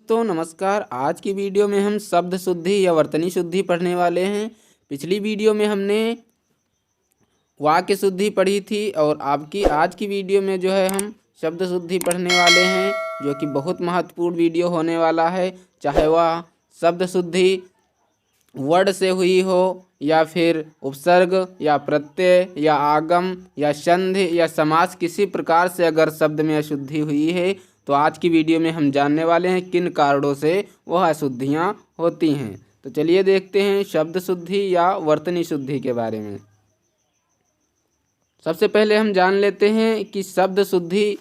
दोस्तों नमस्कार। आज की वीडियो में हम शब्द शुद्धि या वर्तनी शुद्धि पढ़ने वाले हैं। पिछली वीडियो में हमने वाक्य शुद्धि पढ़ी थी और आपकी आज की वीडियो में जो है हम शब्द शुद्धि पढ़ने वाले हैं, जो कि बहुत महत्वपूर्ण वीडियो होने वाला है। चाहे वह शब्द शुद्धि वर्ड से हुई हो या फिर उपसर्ग या प्रत्यय या आगम या संधि या समास, किसी प्रकार से अगर शब्द में अशुद्धि हुई है तो आज की वीडियो में हम जानने वाले हैं किन कारणों से वह अशुद्धियाँ होती हैं। तो चलिए देखते हैं शब्द शुद्धि या वर्तनी शुद्धि के बारे में। सबसे पहले हम जान लेते हैं कि शब्द शुद्धि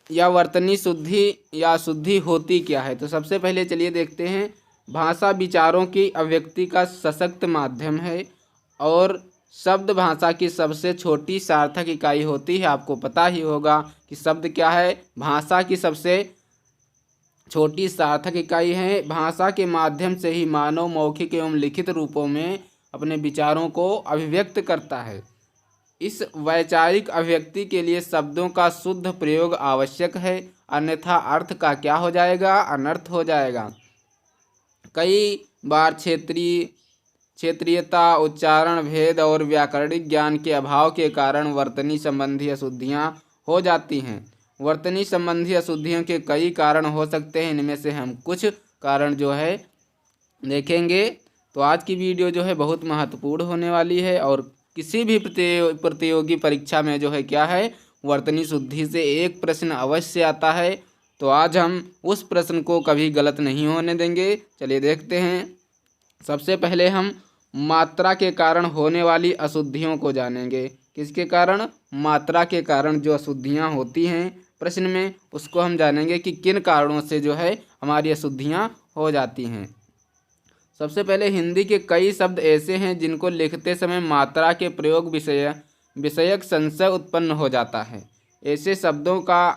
या वर्तनी शुद्धि या शुद्धि होती क्या है। तो सबसे पहले चलिए देखते हैं। भाषा विचारों की अभिव्यक्ति का सशक्त माध्यम है और शब्द भाषा की सबसे छोटी सार्थक इकाई होती है। आपको पता ही होगा कि शब्द क्या है, भाषा की सबसे छोटी सार्थक इकाई है। भाषा के माध्यम से ही मानव मौखिक एवं लिखित रूपों में अपने विचारों को अभिव्यक्त करता है। इस वैचारिक अभिव्यक्ति के लिए शब्दों का शुद्ध प्रयोग आवश्यक है, अन्यथा अर्थ का क्या हो जाएगा, अनर्थ हो जाएगा। कई बार क्षेत्रीयता, उच्चारण भेद और व्याकरणिक ज्ञान के अभाव के कारण वर्तनी संबंधी अशुद्धियाँ हो जाती हैं। वर्तनी संबंधी अशुद्धियों के कई कारण हो सकते हैं, इनमें से हम कुछ कारण जो है देखेंगे। तो आज की वीडियो जो है बहुत महत्वपूर्ण होने वाली है और किसी भी प्रतियोगी परीक्षा में जो है क्या है, वर्तनी शुद्धि से एक प्रश्न अवश्य आता है। तो आज हम उस प्रश्न को कभी गलत नहीं होने देंगे। चलिए देखते हैं। सबसे पहले हम मात्रा के कारण होने वाली अशुद्धियों को जानेंगे। किसके कारण? मात्रा के कारण जो अशुद्धियाँ होती हैं प्रश्न में, उसको हम जानेंगे कि किन कारणों से जो है हमारी अशुद्धियाँ हो जाती हैं। सबसे पहले हिंदी के कई शब्द ऐसे हैं जिनको लिखते समय मात्रा के प्रयोग विषयक संशय उत्पन्न हो जाता है। ऐसे शब्दों का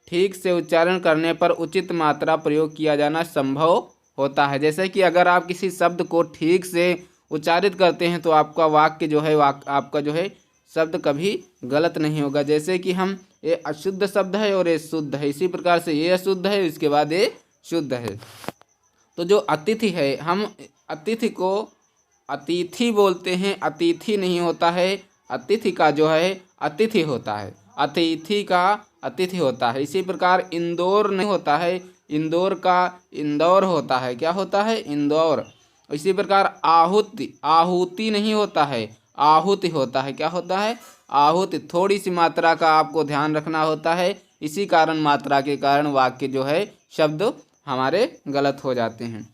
ठीक से उच्चारण करने पर उचित मात्रा प्रयोग किया जाना संभव होता है। जैसे कि अगर आप किसी शब्द को ठीक से उच्चारित करते हैं तो आपका वाक्य जो है आपका जो है शब्द कभी गलत नहीं होगा। जैसे कि हम ये अशुद्ध शब्द है और ये शुद्ध है, इसी प्रकार से ये अशुद्ध है, इसके बाद ये शुद्ध है। तो जो अतिथि है, हम अतिथि को अतिथि बोलते हैं, अतिथि नहीं होता है। अतिथि का जो है अतिथि होता है, अतिथि का अतिथि होता है। इसी प्रकार इंदौर नहीं होता है, इंदौर का इंदौर होता है। क्या होता है? इंदौर। इसी प्रकार आहुति नहीं होता है, आहुति होता है। क्या होता है? आहुति। थोड़ी सी मात्रा का आपको ध्यान रखना होता है। इसी कारण मात्रा के कारण वाक्य जो है शब्द हमारे गलत हो जाते हैं।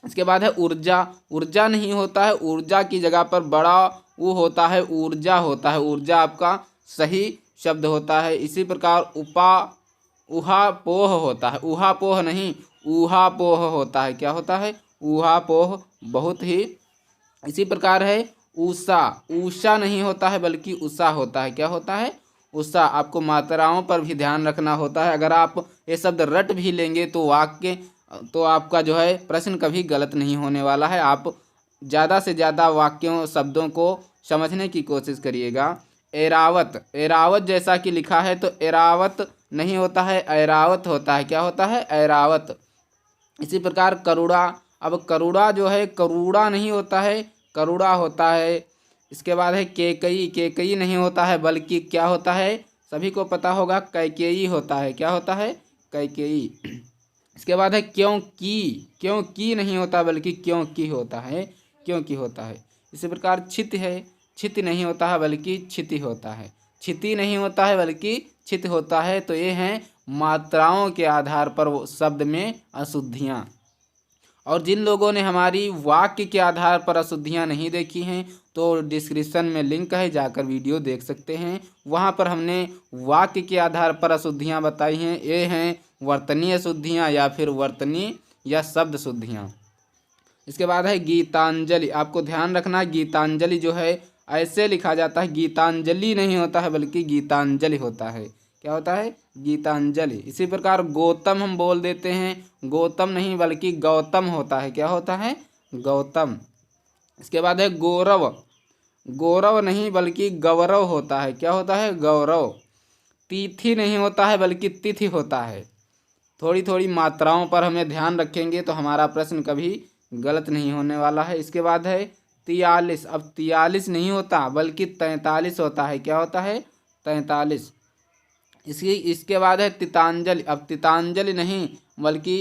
इसके बाद है ऊर्जा। ऊर्जा नहीं होता है, ऊर्जा की जगह पर बड़ा वो होता है, ऊर्जा होता है। ऊर्जा आपका सही शब्द होता है। इसी प्रकार उहापोह होता है, उहापोह नहीं, उहापोह होता है। क्या होता है? उहापोह। बहुत ही इसी प्रकार है ऊषा। ऊषा नहीं होता है बल्कि उषा होता है। क्या होता है? उषा। आपको मात्राओं पर भी ध्यान रखना होता है। अगर आप ये शब्द रट भी लेंगे तो आपका जो है प्रश्न कभी गलत नहीं होने वाला है। आप ज़्यादा से ज़्यादा वाक्यों शब्दों को समझने की कोशिश करिएगा। एरावत। एरावत जैसा कि लिखा है तो एरावत नहीं होता है, ऐरावत होता है। क्या होता है? ऐरावत। इसी प्रकार करुणा। अब करुणा जो है करुणा नहीं होता है, करुणा होता है। इसके बाद है केकई। केकई नहीं होता है बल्कि क्या होता है, सभी को पता होगा, कैकेयी होता है। क्या होता है? कैकेयी। इसके बाद है क्योंकि। क्योंकि नहीं होता बल्कि क्योंकि होता है, क्योंकि होता है। इसी प्रकार छित है। छित नहीं होता है बल्कि छिति होता है। छिति नहीं होता है बल्कि छित होता है। तो ये हैं मात्राओं के आधार पर वो शब्द में अशुद्धियाँ। और जिन लोगों ने हमारी वाक्य के आधार पर अशुद्धियाँ नहीं देखी हैं तो डिस्क्रिप्शन में लिंक है, जाकर वीडियो देख सकते हैं। वहाँ पर हमने वाक्य के आधार पर अशुद्धियाँ बताई हैं। ये हैं वर्तनी अशुद्धियाँ या फिर वर्तनी या शब्द शुद्धियाँ। इसके बाद है गीतांजलि। आपको ध्यान रखना, गीतांजलि जो है ऐसे लिखा जाता है, गीतांजलि नहीं होता है बल्कि गीतांजलि होता है। क्या होता है? गीतांजलि। इसी प्रकार गौतम हम बोल देते हैं, गौतम नहीं बल्कि गौतम होता है। क्या होता है? गौतम। इसके बाद है गौरव। गौरव नहीं बल्कि गौरव होता है। क्या होता है? गौरव। तिथि नहीं होता है बल्कि तिथि होता है। थोड़ी थोड़ी मात्राओं पर हमें ध्यान रखेंगे तो हमारा प्रश्न कभी गलत नहीं होने वाला है। इसके बाद है 43। अब 43 नहीं होता बल्कि 43 होता है। क्या होता है? 43। इसके बाद है तितांजलि। अब तितांजलि नहीं बल्कि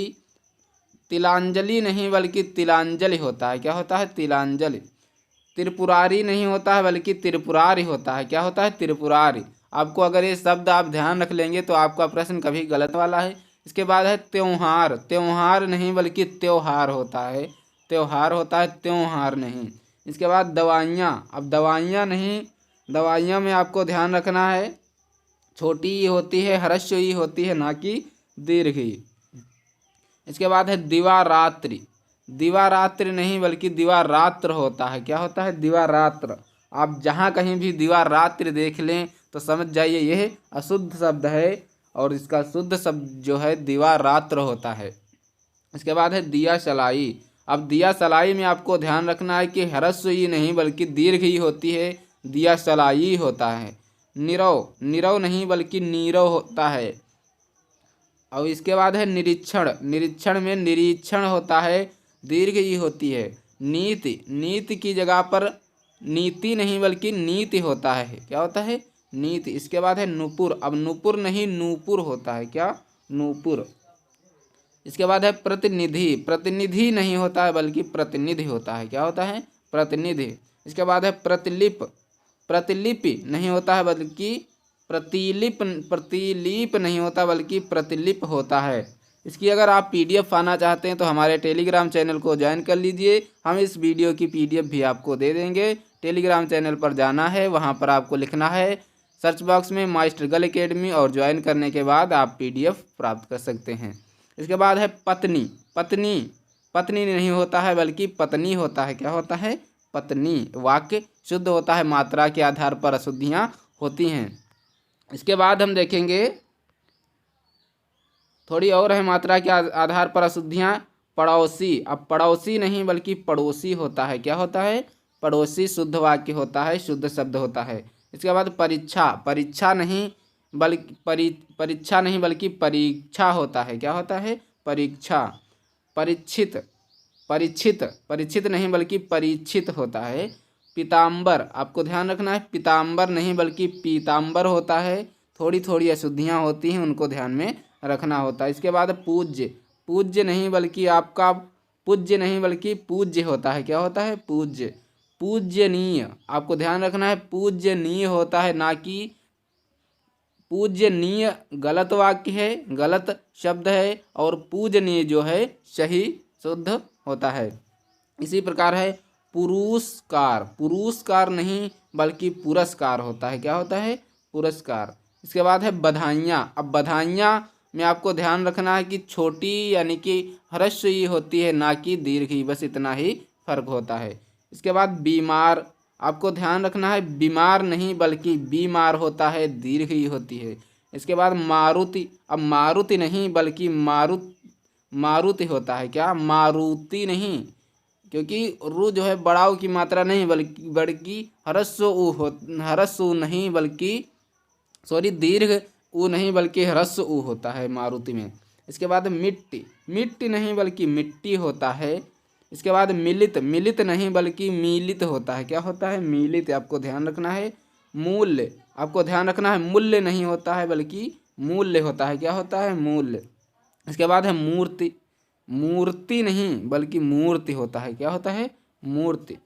तिलांजलि नहीं बल्कि तिलांजलि होता है। क्या होता है? तिलांजलि। त्रिपुरारी नहीं होता है बल्कि त्रिपुरारी होता है। क्या होता है? त्रिपुरारी। आपको अगर ये शब्द आप ध्यान रख लेंगे तो आपका प्रश्न कभी गलत वाला है। इसके बाद है त्योहार। त्योहार नहीं बल्कि त्योहार होता है। त्योहार होता है, त्योहार नहीं। इसके बाद दवाइयाँ। अब दवाइयाँ नहीं, दवाइयाँ में आपको ध्यान रखना है छोटी ई होती है, ह्रस्व ई होती है, ना कि दीर्घ ई। इसके बाद है दिवारात्रि। दिवारात्रि नहीं बल्कि दिवारात्र होता है। क्या होता है? दिवारात्र। आप जहाँ कहीं भी दिवारात्रि देख लें तो समझ जाइए यह अशुद्ध शब्द है और इसका शुद्ध शब्द जो है दिवारात्र होता है। इसके बाद है दिया सलाई। अब दिया सलाई में आपको ध्यान रखना है कि ह्रस्व ई नहीं बल्कि दीर्घ ई होती है, दिया सलाई होता है। नीरव। नीरव नहीं बल्कि नीरव होता है। और इसके बाद है निरीक्षण। निरीक्षण में निरीक्षण होता है, दीर्घ ई होती है। नीति। नीति की जगह पर नीति नहीं बल्कि नीति होता है। क्या होता है? नीति। इसके बाद है नुपुर। अब नुपुर नहीं नूपुर होता है। क्या? नूपुर। इसके बाद है प्रतिनिधि। प्रतिनिधि नहीं होता है बल्कि प्रतिनिधि होता है। क्या होता है? प्रतिनिधि। इसके बाद है प्रतिलिप। प्रतिलिपि नहीं होता है बल्कि प्रतिलिप। प्रतिलिप नहीं होता बल्कि प्रतिलिप होता है। इसकी अगर आप PDF पाना चाहते हैं तो हमारे टेलीग्राम चैनल को ज्वाइन कर लीजिए। हम इस वीडियो की PDF भी आपको दे देंगे। टेलीग्राम चैनल पर जाना है, वहां पर आपको लिखना है सर्च बॉक्स में मास्टर गर्ल एकेडमी और ज्वाइन करने के बाद आप PDF प्राप्त कर सकते हैं। इसके बाद है पत्नी। पत्नी। पत्नी नहीं होता है बल्कि पत्नी होता है। क्या होता है? पत्नी। वाक्य शुद्ध होता है, मात्रा के आधार पर अशुद्धियाँ होती हैं। इसके बाद हम देखेंगे थोड़ी और है मात्रा के आधार पर अशुद्धियाँ। पड़ोसी। अब पड़ोसी नहीं बल्कि पड़ोसी होता है। क्या होता है? पड़ोसी शुद्ध वाक्य होता है, शुद्ध शब्द होता है। इसके बाद परीक्षा। परीक्षा नहीं बल्कि परीक्षा नहीं बल्कि परीक्षा होता है। क्या होता है? परीक्षा। परीक्षित। परीक्षित। परीक्षित नहीं बल्कि परीक्षित होता है। पीताम्बर। आपको ध्यान रखना है पीताम्बर नहीं बल्कि पीताम्बर होता है। थोड़ी थोड़ी अशुद्धियाँ होती हैं, उनको ध्यान में रखना होता है। इसके बाद पूज्य। पूज्य नहीं बल्कि आपका पूज्य नहीं बल्कि पूज्य होता है। क्या होता है? पूज्य। पूज्यनीय। आपको ध्यान रखना है पूज्यनीय होता है, ना कि पूज्यनीय गलत वाक्य है, गलत शब्द है। और पूजनीय जो है सही शुद्ध होता है। इसी प्रकार है पुरस्कार। पुरस्कार नहीं बल्कि पुरस्कार होता है। क्या होता है? पुरस्कार। इसके बाद है बधाइयाँ। अब बधाइयाँ में आपको ध्यान रखना है कि छोटी यानी कि ह्रस्व ई होती है, ना कि दीर्घ ई। बस इतना ही फर्क होता है। इसके बाद बीमार। आपको ध्यान रखना है बीमार नहीं बल्कि बीमार होता है, दीर्घ ई होती है। इसके बाद मारुति। अब मारुति नहीं बल्कि मारुति होता है। क्या? मारुति नहीं, क्योंकि रु जो है बड़ाऊ की मात्रा नहीं बल्कि ह्रस्व उ नहीं बल्कि दीर्घ उ नहीं बल्कि ह्रस्व उ होता है मारुति में। इसके बाद मिट्टी। मिट्टी नहीं बल्कि मिट्टी होता है। इसके बाद मिलित। मिलित नहीं बल्कि मिलित होता है। क्या होता है? मिलित। आपको ध्यान रखना है मूल्य। आपको ध्यान रखना है मूल्य नहीं होता है बल्कि मूल्य होता है। क्या होता है? मूल्य। इसके बाद है मूर्ति। मूर्ति नहीं बल्कि मूर्ति होता है। क्या होता है? मूर्ति।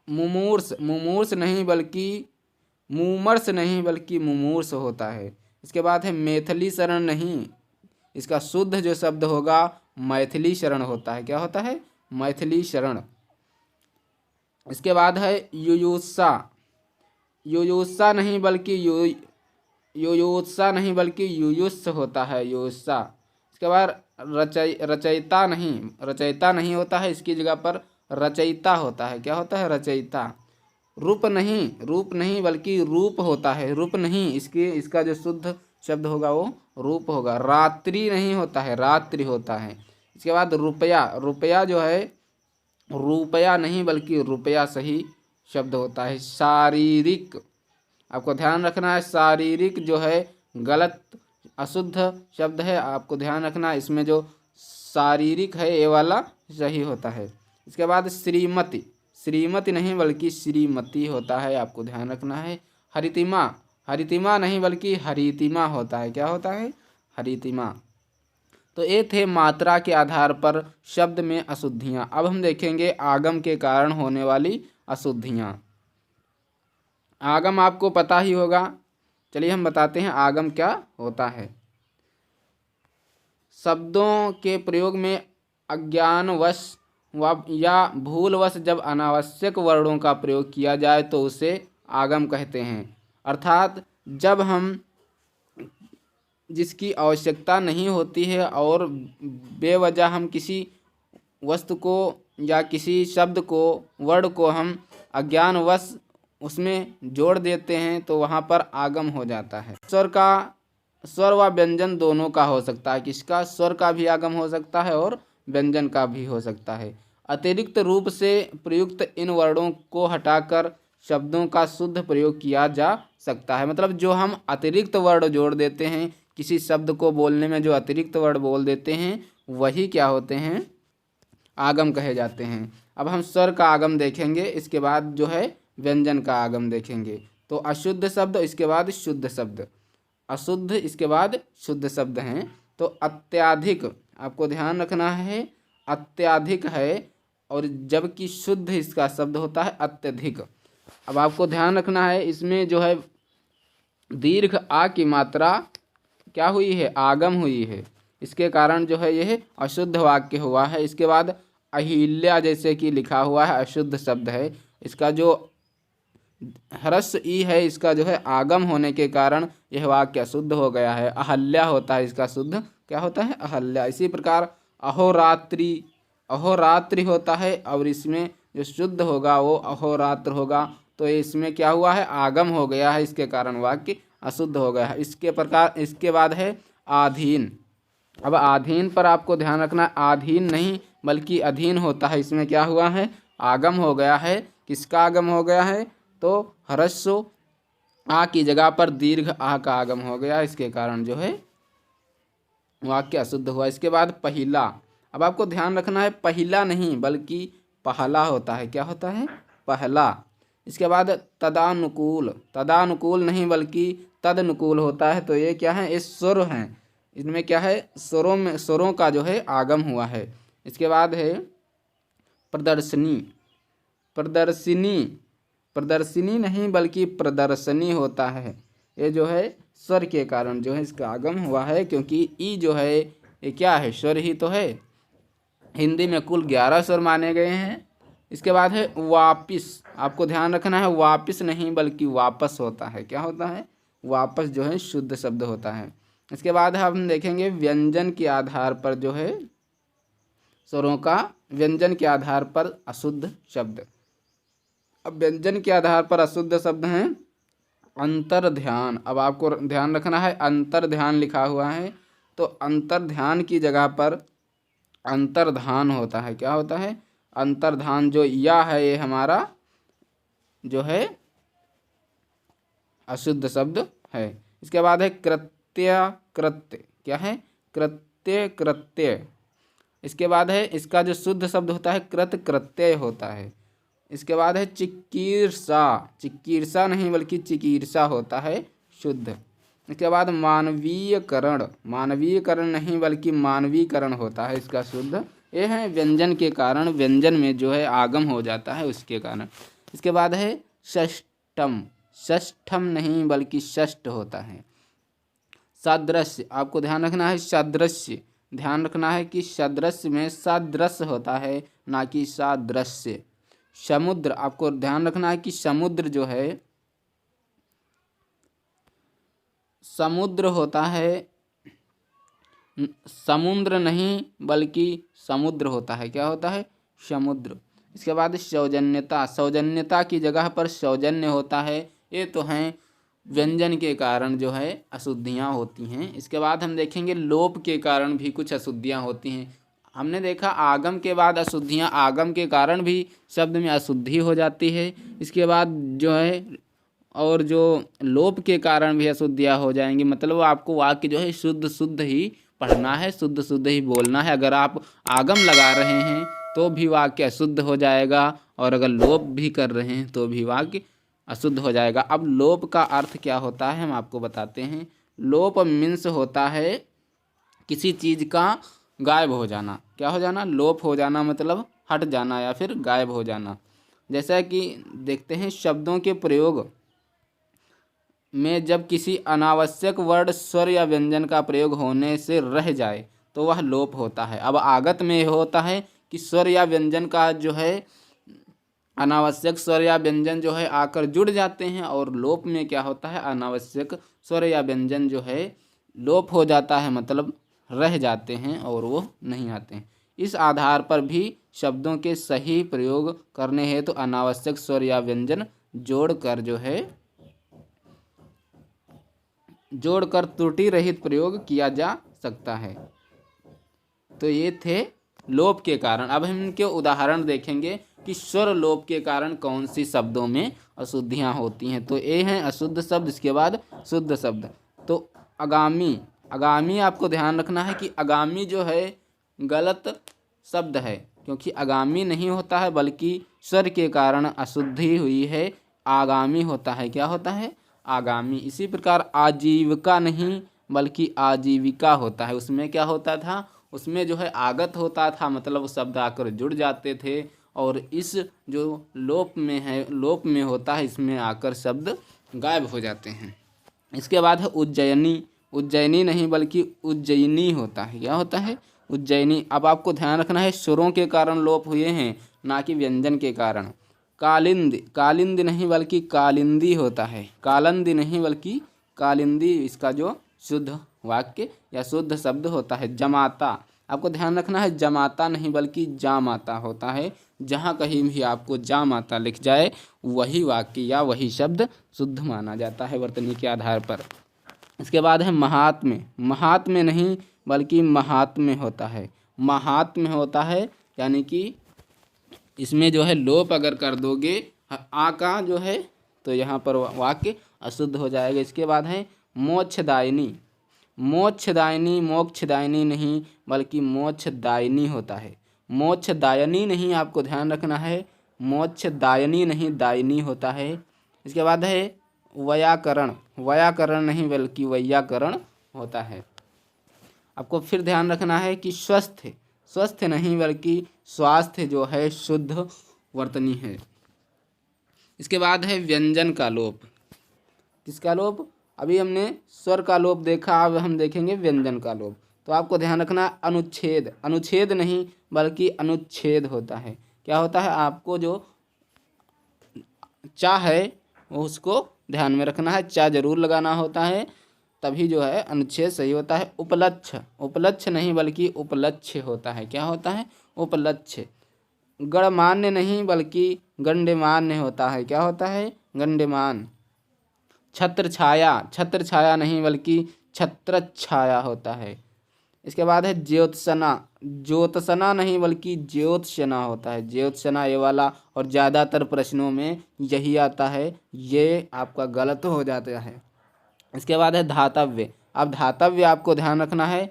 मुमूर्ष। मुमूर्ष नहीं बल्कि मुमर्ष नहीं बल्कि मुमूर्ष होता है। इसके बाद है मैथिली शरण नहीं, इसका शुद्ध जो शब्द होगा मैथिली शरण होता है। क्या होता है? मैथिली शरण। इसके बाद है युयुत्सा। युयुत्सा नहीं बल्कि युयुत्सा नहीं बल्कि युयुत्स होता है, युयुत्सा। इसके बाद रचयिता नहीं, रचयिता नहीं होता है, इसकी जगह पर रचयिता होता है। क्या होता है? रचयिता। रूप नहीं बल्कि रूप होता है। रूप नहीं, इसका जो शुद्ध शब्द होगा वो रूप होगा। रात्रि नहीं होता है, रात्रि होता है। इसके बाद रुपया। रुपया जो है रुपया नहीं बल्कि रुपया सही शब्द होता है। शारीरिक। आपको ध्यान रखना है शारीरिक जो है गलत अशुद्ध शब्द है, आपको ध्यान रखना। इसमें जो शारीरिक है ये वाला सही होता है। इसके बाद श्रीमती, श्रीमती नहीं बल्कि श्रीमती होता है, आपको ध्यान रखना है। हरितिमा, हरितिमा नहीं बल्कि हरितिमा होता है। क्या होता है? हरितिमा। तो ये थे मात्रा के आधार पर शब्द में अशुद्धियाँ। अब हम देखेंगे आगम के कारण होने वाली अशुद्धियाँ। आगम आपको पता ही होगा, चलिए हम बताते हैं आगम क्या होता है। शब्दों के प्रयोग में अज्ञानवश या भूलवश जब अनावश्यक वर्णों का प्रयोग किया जाए तो उसे आगम कहते हैं। अर्थात जब हम जिसकी आवश्यकता नहीं होती है और बेवजह हम किसी वस्तु को या किसी शब्द को, वर्ड को हम अज्ञानवश उसमें जोड़ देते हैं तो वहाँ पर आगम हो जाता है। स्वर व व्यंजन दोनों का हो सकता है। किसका? स्वर का भी आगम हो सकता है और व्यंजन का भी हो सकता है। अतिरिक्त रूप से प्रयुक्त इन वर्णों को हटाकर शब्दों का शुद्ध प्रयोग किया जा सकता है। मतलब जो हम अतिरिक्त वर्ड जोड़ देते हैं, किसी शब्द को बोलने में जो अतिरिक्त वर्ड बोल देते हैं वही क्या होते हैं? आगम कहे जाते हैं। अब हम स्वर का आगम देखेंगे, इसके बाद जो है व्यंजन का आगम देखेंगे। तो अशुद्ध शब्द, इसके बाद शुद्ध शब्द, अशुद्ध इसके बाद शुद्ध शब्द हैं। तो अत्याधिक, आपको ध्यान रखना है, अत्याधिक है और जबकि शुद्ध इसका शब्द होता है अत्यधिक। अब आपको ध्यान रखना है, इसमें जो है दीर्घ आ की मात्रा क्या हुई है? आगम हुई है। इसके कारण जो है यह अशुद्ध वाक्य हुआ है। इसके बाद अहिल्या जैसे कि लिखा हुआ है अशुद्ध शब्द है। इसका जो ह्रस्व ई है इसका जो है आगम होने के कारण यह वाक्य अशुद्ध हो गया है। अहल्या होता है, इसका शुद्ध क्या होता है? अहल्या। इसी प्रकार अहोरात्रि, अहोरात्रि होता है और इसमें जो शुद्ध होगा वो अहोरात्र होगा। तो इसमें क्या हुआ है? आगम हो गया है, इसके कारण वाक्य अशुद्ध हो गया है। इसके बाद है आधीन। अब आधीन पर आपको ध्यान रखना, आधीन नहीं बल्कि अधीन होता है। इसमें क्या हुआ है? आगम हो गया है। किसका आगम हो गया है? तो ह्रस्व आ की जगह पर दीर्घ आ का आगम हो गया, इसके कारण जो है वाक्य अशुद्ध हुआ। इसके बाद पहिला। अब आपको ध्यान रखना है, पहिला नहीं बल्कि पहला होता है। क्या होता है? पहला। इसके बाद तदानुकूल, तदानुकूल नहीं बल्कि तदनुकूल होता है। तो ये क्या है? ये स्वर हैं। इनमें क्या है? स्वरों में, स्वरों का जो है आगम हुआ है। इसके बाद है प्रदर्शनी, प्रदर्शिनी, प्रदर्शिनी नहीं बल्कि प्रदर्शनी होता है। ये जो है स्वर के कारण जो है इसका आगम हुआ है, क्योंकि ई जो है ये क्या है? स्वर ही तो है। हिंदी में कुल 11 स्वर माने गए हैं। इसके बाद है वापिस। आपको ध्यान रखना है, वापिस नहीं बल्कि वापस होता है। क्या होता है? वापस जो है शुद्ध शब्द होता है। इसके बाद हम देखेंगे व्यंजन के आधार पर जो है स्वरों का, व्यंजन के आधार पर अशुद्ध शब्द। अब व्यंजन के आधार पर अशुद्ध शब्द हैं अंतर्ध्यान। अब आपको ध्यान रखना है, अंतर्ध्यान लिखा हुआ है तो अंतर्ध्यान की जगह पर अंतर्धान होता है। क्या होता है? अंतर्धान। जो या है ये हमारा जो है अशुद्ध शब्द है। इसके बाद है कृत्य, कृत्य क्या है? कृत्य, कृत्य। इसके बाद है इसका जो शुद्ध शब्द होता है कृत, कृत्य होता है। इसके बाद है चिकीर्षा, चिकीर्षा नहीं बल्कि चिकीर्षा होता है शुद्ध। इसके बाद मानवीयकरण, मानवीयकरण नहीं बल्कि मानवीकरण होता है, इसका शुद्ध। ये है व्यंजन के कारण, व्यंजन में जो है आगम हो जाता है उसके कारण। इसके बाद है षष्ठम, षष्ठम नहीं बल्कि षष्ठ होता है। सादृश्य, आपको ध्यान रखना है, सादृश्य ध्यान रखना है कि सादृश्य में सादृश्य होता है ना कि सादृश्य। समुद्र, आपको ध्यान रखना है कि समुद्र जो है समुद्र होता है, समुद्र नहीं बल्कि समुद्र होता है। क्या होता है? समुद्र। इसके बाद सौजन्यता, सौजन्यता की जगह पर सौजन्य होता है। ये तो हैं व्यंजन के कारण जो है अशुद्धियाँ होती हैं। इसके बाद हम देखेंगे लोप के कारण भी कुछ अशुद्धियाँ होती हैं। हमने देखा आगम के बाद अशुद्धियाँ, आगम के कारण भी शब्द में अशुद्धि हो जाती है। इसके बाद जो है और जो लोप के कारण भी अशुद्धियाँ हो जाएंगी। मतलब आपको वाक्य जो है शुद्ध शुद्ध ही पढ़ना है, शुद्ध शुद्ध ही बोलना है। अगर आप आगम लगा रहे हैं तो भी वाक्य अशुद्ध हो जाएगा, और अगर लोप भी कर रहे हैं तो भी वाक्य अशुद्ध हो जाएगा। अब लोप का अर्थ क्या होता है हम आपको बताते हैं। लोप मीन्स होता है किसी चीज़ का गायब हो जाना। क्या हो जाना? लोप हो जाना मतलब हट जाना या फिर गायब हो जाना। जैसा कि देखते हैं शब्दों के प्रयोग में जब किसी अनावश्यक वर्ण स्वर या व्यंजन का प्रयोग होने से रह जाए तो वह लोप होता है। अब आगत में होता है कि स्वर या व्यंजन का जो है अनावश्यक स्वर या व्यंजन जो है आकर जुड़ जाते हैं, और लोप में क्या होता है अनावश्यक स्वर या व्यंजन जो है लोप हो जाता है, मतलब रह जाते हैं और वो नहीं आते हैं। इस आधार पर भी शब्दों के सही प्रयोग करने हेतु तो अनावश्यक स्वर या व्यंजन जोड़कर त्रुटि रहित प्रयोग किया जा सकता है। तो ये थे लोप के कारण। अब हम इनके उदाहरण देखेंगे कि स्वर लोप के कारण कौन सी शब्दों में अशुद्धियाँ होती हैं। तो ये हैं अशुद्ध शब्द, इसके बाद शुद्ध शब्द। तो आगामी, आगामी आपको ध्यान रखना है कि आगामी जो है गलत शब्द है, क्योंकि आगामी नहीं होता है बल्कि स्वर के कारण अशुद्धि हुई है, आगामी होता है। क्या होता है? आगामी। इसी प्रकार आजीविका नहीं बल्कि आजीविका होता है। उसमें क्या होता था? उसमें जो है आगत होता था, मतलब शब्द आकर जुड़ जाते थे, और इस जो लोप में है, लोप में होता है, इसमें आकर शब्द गायब हो जाते हैं। इसके बाद है उज्जैनी। उज्जैनी नहीं बल्कि उज्जैनी होता है। क्या होता है? उज्जैनी। अब आपको ध्यान रखना है स्वरों के कारण लोप हुए हैं, ना कि व्यंजन के कारण। कालिंदी, कालिंदी नहीं बल्कि कालिंदी होता है। कालिंदी नहीं बल्कि कालिंदी, इसका जो शुद्ध वाक्य या शुद्ध शब्द होता है। जमाता, आपको ध्यान रखना है जमाता नहीं बल्कि जामाता होता है। जहाँ कहीं भी आपको जामाता लिख जाए वही वाक्य या वही शब्द शुद्ध माना जाता है वर्तनी के आधार पर। इसके बाद है महात्म्य। महात्म्य नहीं बल्कि महात्म्य होता है। महात्म्य होता है, यानी कि इसमें जो है लोप अगर कर दोगे आ का जो है तो यहाँ पर वाक्य अशुद्ध हो जाएगा। इसके बाद है मोक्षदायिनी। मोक्षदायिनी, मोक्षदायिनी नहीं बल्कि मोक्षदायिनी होता है। मोक्षदायिनी नहीं, आपको ध्यान रखना है मोक्षदायिनी नहीं, दायिनी होता है। इसके बाद है वैयाकरण। वैयाकरण नहीं बल्कि वैयाकरण होता है। आपको फिर ध्यान रखना है कि स्वस्थ, स्वस्थ नहीं बल्कि स्वास्थ्य जो है शुद्ध वर्तनी है। इसके बाद है व्यंजन का लोप। किसका लोप? अभी हमने स्वर का लोप देखा, अब हम देखेंगे व्यंजन का लोप। तो आपको ध्यान रखना अनुच्छेद। अनुच्छेद नहीं बल्कि अनुच्छेद होता है। क्या होता है? आपको जो चा है वो उसको ध्यान में रखना है, चा जरूर लगाना होता है, तभी जो है अनुच्छेद सही होता है। उपलक्ष्य, उपलक्ष्य नहीं बल्कि उपलक्ष्य होता है। क्या होता है? उपलक्ष्य। गणमान्य नहीं बल्कि गण्यमान्य होता है। क्या होता है? गण्यमान। छत्र छाया, छत्र छाया नहीं बल्कि छत्र छाया होता है। इसके बाद है ज्योत्सना। ज्योत्सना नहीं बल्कि ज्योत्सना होता है। ज्योत्सना ये वाला, और ज़्यादातर प्रश्नों में यही आता है, ये आपका गलत हो जाता है। इसके बाद है धातव्य। अब धातव्य आपको ध्यान रखना है,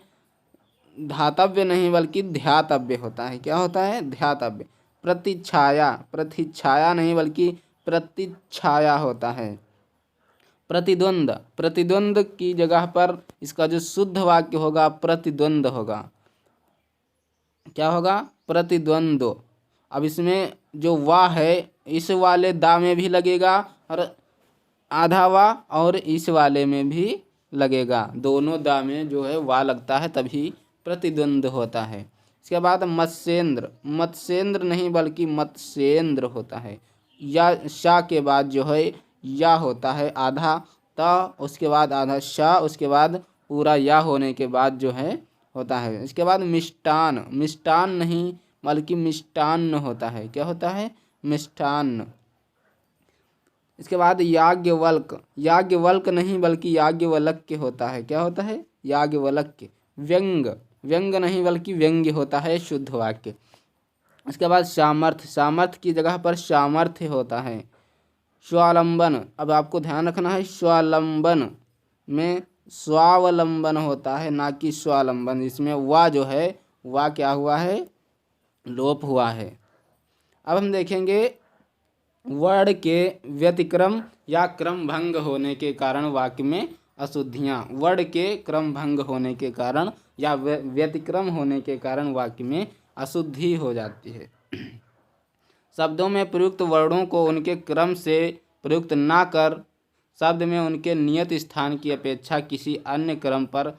धातव्य नहीं बल्कि ध्यातव्य होता है। क्या होता है? ध्यातव्य। प्रतिच्छाया, प्रतिच्छाया नहीं बल्कि प्रतिच्छाया होता है। प्रतिद्वंद, प्रतिद्वंद की जगह पर इसका जो शुद्ध वाक्य होगा प्रतिद्वंद होगा। क्या होगा? प्रतिद्वंदो। अब इसमें जो वा है इस वाले दा में भी लगेगा, और आधा वा और इस वाले में भी लगेगा। दोनों दा में जो है वा लगता है, तभी प्रतिद्वंद होता है। इसके बाद मत्स्येंद्र। मत्स्येंद्र नहीं बल्कि मत्स्येंद्र होता है। या शा के बाद जो है या होता है, आधा त उसके बाद आधा शा, उसके बाद पूरा या होने के बाद जो है होता है। इसके बाद मिष्टान। मिष्टान नहीं बल्कि मिष्टान्न होता है। क्या होता है? मिष्टान्न। इसके बाद याज्ञवल्क। याज्ञवल्क नहीं बल्कि याज्ञवल्क्य होता है। क्या होता है? याज्ञवल्क्य। व्यंग। व्यंग नहीं बल्कि व्यंग्य होता है शुद्ध वाक्य। इसके बाद सामर्थ्य। सामर्थ्य की जगह पर सामर्थ्य होता है। स्वावलंबन, अब आपको ध्यान रखना है स्वावलंबन में स्वावलंबन होता है, ना कि स्वावलंबन। इसमें वा जो है, वा क्या हुआ है, लोप हुआ है। अब हम देखेंगे वर्ण के व्यतिक्रम या क्रम भंग होने के कारण वाक्य में अशुद्धियाँ। वर्ण के क्रम भंग होने के कारण या व्यतिक्रम होने के कारण वाक्य में अशुद्धि हो जाती है। शब्दों में प्रयुक्त वर्णों को उनके क्रम से प्रयुक्त ना कर शब्द में उनके नियत स्थान की अपेक्षा किसी अन्य क्रम पर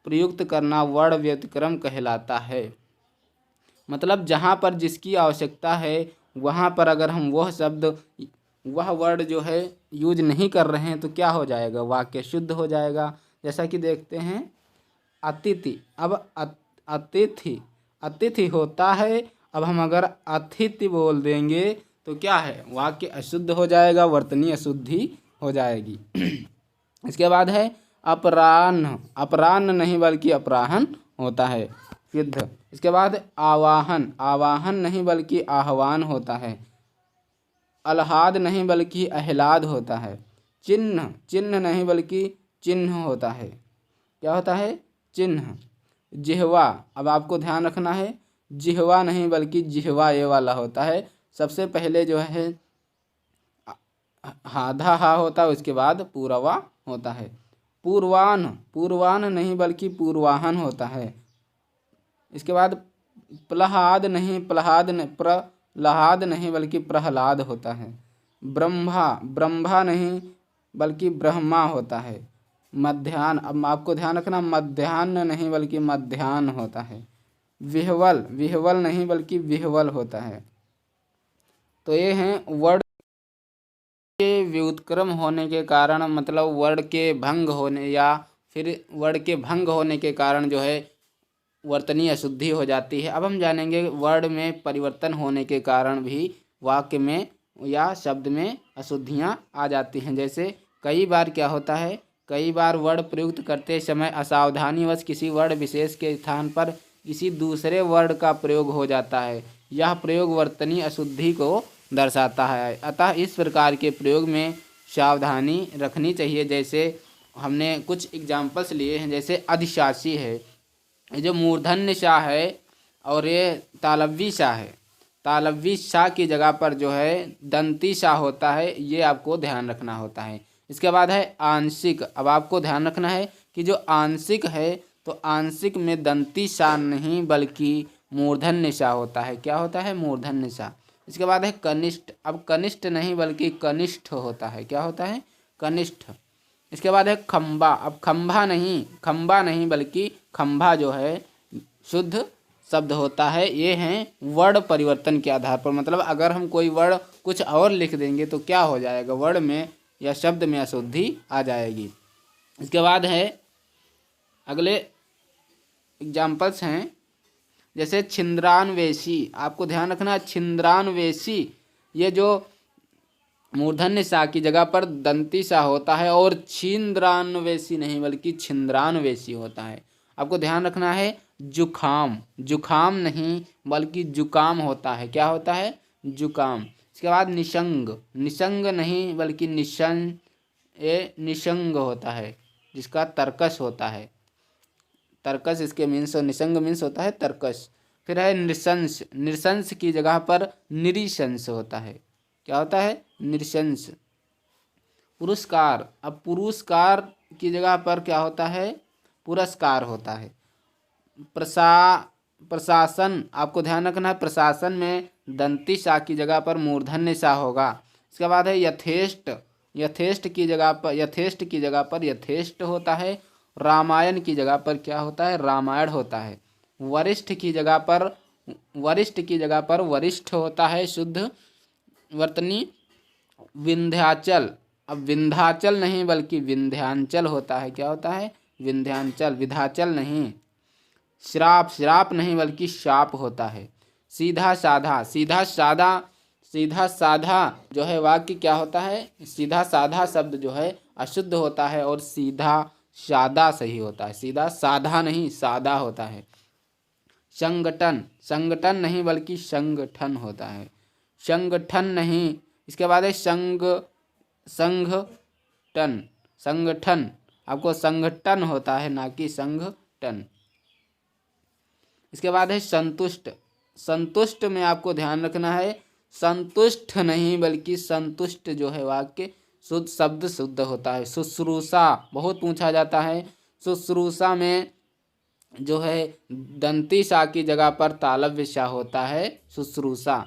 प्रयुक्त करना वर्ण व्यतिक्रम कहलाता है। मतलब जहाँ पर जिसकी आवश्यकता है वहाँ पर अगर हम वह शब्द, वह वर्ड जो है यूज नहीं कर रहे हैं तो क्या हो जाएगा, वाक्य शुद्ध हो जाएगा। जैसा कि देखते हैं अतिथि, अब अतिथि, अतिथि होता है, अब हम अगर अतिथि बोल देंगे तो क्या है, वाक्य अशुद्ध हो जाएगा, वर्तनी अशुद्धि हो जाएगी। इसके बाद है अपराह्न, अपराह्न नहीं बल्कि अपराहन होता है, सिद्ध। इसके बाद आवाहन, आवाहन नहीं बल्कि आह्वान होता है। आह्लाद नहीं बल्कि आह्लाद होता है। चिन्ह, चिन्ह नहीं बल्कि चिन्ह होता है। क्या होता है, चिन्ह। जिह्वा, अब आपको ध्यान रखना है जिह्वा नहीं बल्कि जिह्वा ये वाला होता है। सबसे पहले जो है आधा हा होता है, उसके बाद पूरा वा होता है। पूर्वाह्न, पूर्वाह्न नहीं बल्कि पूर्वाहन होता है। इसके बाद प्रह्लाद नहीं, प्रह्लाद नहीं बल्कि प्रह्लाद होता है। ब्रह्मा, ब्रह्मा नहीं बल्कि ब्रह्मा होता है। मध्याह्न, अब आपको ध्यान रखना मध्याह्न नहीं बल्कि मध्याह्न होता है। विह्वल, विह्वल नहीं बल्कि विह्वल होता है। तो ये हैं वर्ण के व्युत्क्रम होने के कारण, मतलब वर्ण के भंग होने या फिर वर्ण के भंग होने के कारण जो है वर्तनी अशुद्धि हो जाती है। अब हम जानेंगे वर्ण में परिवर्तन होने के कारण भी वाक्य में या शब्द में अशुद्धियाँ आ जाती हैं। जैसे कई बार क्या होता है, कई बार वर्ण प्रयुक्त करते समय असावधानीवश किसी वर्ण विशेष के स्थान पर किसी दूसरे वर्ण का प्रयोग हो जाता है। यह प्रयोग वर्तनी अशुद्धि को दर्शाता है। अतः इस प्रकार के प्रयोग में सावधानी रखनी चाहिए। जैसे हमने कुछ एग्जाम्पल्स लिए हैं, जैसे अधिशासी है, ये जो मूर्धन्य शाह है और ये तालव्य शाह है। तालव्य शाह की जगह पर जो है दंती शाह होता है, ये आपको ध्यान रखना होता है। इसके बाद है आंशिक, अब आपको ध्यान रखना है कि जो आंशिक है तो आंशिक में दंती शाह नहीं बल्कि मूर्धन्य शाह होता है। क्या होता है, मूर्धन्य शाह। इसके बाद है कनिष्ठ, अब कनिष्ठ नहीं बल्कि कनिष्ठ होता है। क्या होता है, कनिष्ठ। इसके बाद है खंबा, अब खंबा नहीं बल्कि खंभा जो है शुद्ध शब्द होता है। ये हैं वर्ण परिवर्तन के आधार पर, मतलब अगर हम कोई वर्ण कुछ और लिख देंगे तो क्या हो जाएगा, वर्ण में या शब्द में अशुद्धि आ जाएगी। इसके बाद है अगले एग्जाम्पल्स हैं, जैसे छिंद्रान्वेषी, आपको ध्यान रखना छिंद्रान्वेषी, ये जो मूर्धन्य शाह की जगह पर दंती शाह होता है और छिंद्रान्वेषी नहीं बल्कि छिंद्रान्वेषी होता है। आपको ध्यान रखना है जुखाम, जुखाम नहीं बल्कि जुकाम होता है। क्या होता है, जुकाम। इसके बाद निशंग, निशंग नहीं बल्कि निशंग, ये निशंग होता है जिसका तर्कश होता है। तर्कश इसके मीन्स, निशंग मीन्स होता है तर्कश। फिर है नृशंस, नृशंस की जगह पर निरीशंस होता है। क्या होता है, नृशंस। पुरस्कार, अब पुरस्कार की जगह पर क्या होता है, पुरस्कार होता है। प्रशासन, आपको ध्यान रखना है प्रशासन में दंती शाह की जगह पर मूर्धन्य शाह होगा। इसके बाद है यथेष्ट, यथेष्ट की जगह पर यथेष्ट होता है। रामायण की जगह पर क्या होता है, रामायण होता है। वरिष्ठ की जगह पर वरिष्ठ होता है शुद्ध वर्तनी। विंध्याचल, अब विंध्याचल नहीं बल्कि विंध्यांचल होता है। क्या होता है, विंध्यांचल, विधाचल नहीं। श्राप, श्राप नहीं बल्कि शाप होता है। सीधा साधा, सीधा साधा जो है वाक्य क्या होता है, सीधा साधा शब्द जो है अशुद्ध होता है और सीधा सादा सही होता है। सीधा साधा नहीं, सादा होता है। संगठन, संगठन नहीं बल्कि संगठन होता है। संगठन नहीं। इसके बाद है संगठन, संगठन, आपको संगठन होता है ना कि संगठन। इसके बाद है संतुष्ट। संतुष्ट में आपको ध्यान रखना है, संतुष्ट नहीं बल्कि संतुष्ट जो है वाक्य शुद्ध शब्द शुद्ध होता है। शुश्रूषा बहुत पूछा जाता है। शुश्रूषा में जो है दंती सा की जगह पर तालव्य सा होता है, शुश्रूषा।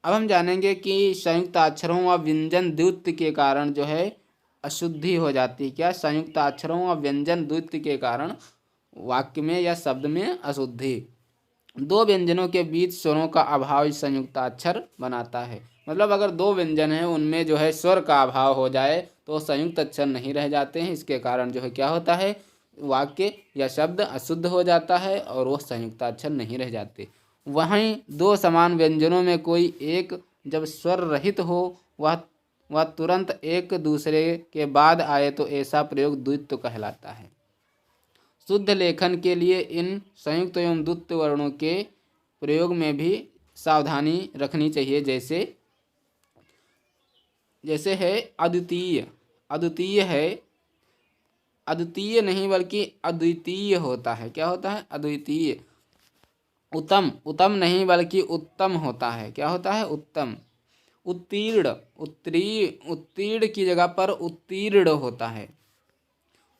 अब हम जानेंगे कि संयुक्त अक्षरों व व्यंजन द्वित्व के कारण जो है अशुद्धि हो जाती है। क्या? संयुक्त अक्षरों व व्यंजन द्वित्व के कारण वाक्य में या शब्द में अशुद्धि। दो व्यंजनों के बीच स्वरों का अभाव संयुक्ताक्षर बनाता है। मतलब अगर दो व्यंजन हैं उनमें जो है स्वर का अभाव हो जाए तो संयुक्त अक्षर नहीं रह जाते हैं। इसके कारण जो है क्या होता है, वाक्य या शब्द अशुद्ध हो जाता है और वो संयुक्ताक्षर नहीं रह जाते। वहीं दो समान व्यंजनों में कोई एक जब स्वर रहित हो वह तुरंत एक दूसरे के बाद आए तो ऐसा प्रयोग द्वित्व कहलाता है। शुद्ध लेखन के लिए इन संयुक्त एवं द्वित्व वर्णों के प्रयोग में भी सावधानी रखनी चाहिए। जैसे है अद्वितीय। अद्वितीय है, अद्वितीय नहीं बल्कि अद्वितीय होता है। क्या होता है? अद्वितीय। उत्तम, उत्तम नहीं बल्कि उत्तम होता है। क्या होता है? उत्तम। उत्तीर्ण, उत्तीर्ण की जगह पर उत्तीर्ण होता है।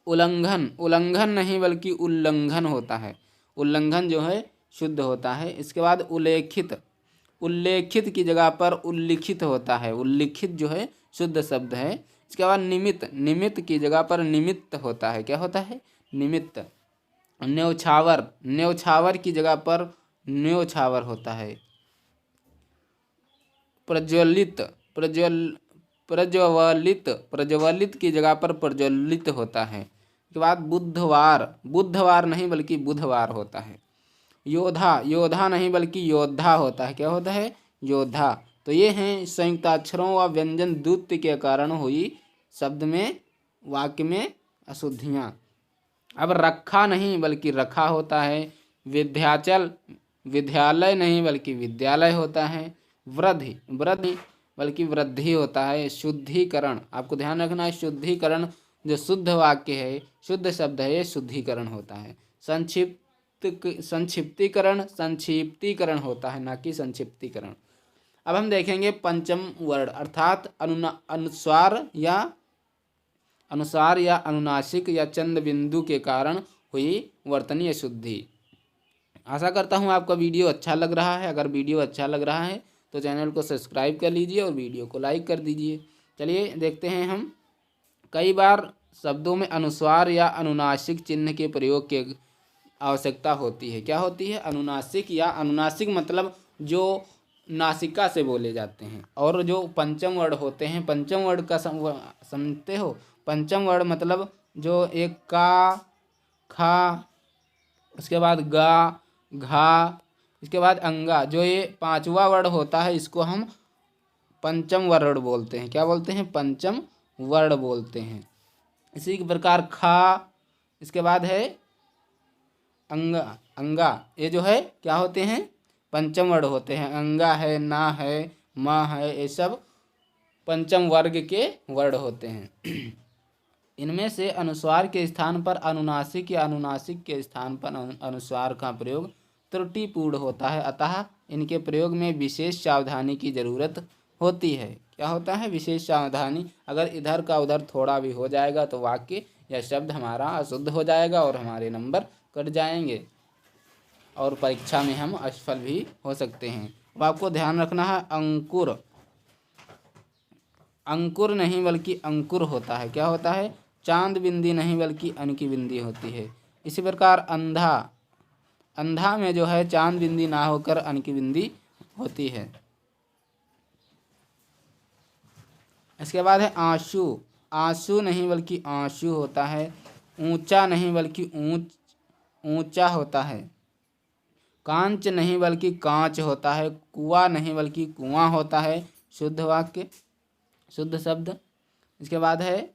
उल्लंघन, उल्लंघन नहीं बल्कि उल्लंघन होता है। उल्लंघन जो है शुद्ध होता है। इसके बाद उल्लेखित, उल्लेखित की जगह पर उल्लिखित होता है। उल्लिखित जो है शुद्ध शब्द है। इसके बाद निमित्त, निमित्त की जगह पर निमित्त होता है। क्या होता है? निमित्त। न्योछावर, न्योछावर की जगह पर न्योछावर होता है। प्रज्वलित, प्रज्वलित, प्रज्वलित की जगह पर प्रज्वलित होता है। के बाद बुधवार, बुधवार नहीं बल्कि बुधवार होता है। योद्धा, योद्धा नहीं बल्कि योद्धा होता है। क्या होता है? योद्धा। तो ये हैं संयुक्ताक्षरों व व्यंजन द्वित्व के कारण हुई शब्द में वाक्य में अशुद्धियाँ। अब रखा नहीं बल्कि रखा होता है। विद्याचल, विद्यालय नहीं बल्कि विद्यालय होता है। वृद्धि, वृद्धि बल्कि वृद्धि होता है। शुद्धिकरण, आपको ध्यान रखना है, शुद्धिकरण जो शुद्ध वाक्य है, शुद्ध शब्द है, ये शुद्धिकरण होता है। संक्षिप्तीकरण, संक्षिप्तीकरण होता है ना कि संक्षिप्तीकरण। अब हम देखेंगे पंचम वर्ण अर्थात अनुस्वार या अनुनासिक या चंद बिंदु के कारण हुई वर्तनीय शुद्धि। आशा करता हूँ आपका वीडियो अच्छा लग रहा है। अगर वीडियो अच्छा लग रहा है तो चैनल को सब्सक्राइब कर लीजिए और वीडियो को लाइक कर दीजिए। चलिए देखते हैं हम। कई बार शब्दों में अनुस्वार या अनुनासिक चिन्ह के प्रयोग की आवश्यकता होती है। क्या होती है? अनुनासिक या अनुनासिक मतलब जो नासिका से बोले जाते हैं। और जो पंचम वर्ण होते हैं, पंचम वर्ण का समझते हो? पंचम वर्ण मतलब जो एक का, खा, उसके बाद गा, घा, इसके बाद अंगा, जो ये पांचवा वर्ण होता है इसको हम पंचम वर्ण बोलते हैं। क्या बोलते हैं? पंचम वर्ण बोलते हैं। इसी प्रकार खा, इसके बाद है अंगा, अंगा, ये जो है क्या होते हैं? पंचम वर्ण होते हैं। अंगा है, ना है, माँ है, ये सब पंचम वर्ग के वर्ण होते हैं। इनमें से अनुस्वार के स्थान पर अनुनासिक या अनुनासिक के स्थान पर अनुस्वार का प्रयोग त्रुटिपूर्ण होता है। अतः इनके प्रयोग में विशेष सावधानी की जरूरत होती है। क्या होता है? विशेष सावधानी। अगर इधर का उधर थोड़ा भी हो जाएगा तो वाक्य या शब्द हमारा अशुद्ध हो जाएगा और हमारे नंबर कट जाएंगे और परीक्षा में हम असफल भी हो सकते हैं। अब आपको ध्यान रखना है, अंकुर, अंकुर नहीं बल्कि अंकुर होता है। क्या होता है? चांद बिंदी नहीं बल्कि अन की बिंदी होती है। इसी प्रकार अंधा, अंधा में जो है चांद बिंदी ना होकर अन की बिंदी होती है। इसके बाद है आंसू, आंसू नहीं बल्कि आंसू होता है। ऊंचा नहीं बल्कि ऊंचा होता है। कांच नहीं बल्कि कांच होता है। कुआं नहीं बल्कि कुआं होता है। शुद्ध वाक्य, शुद्ध शब्द। इसके बाद है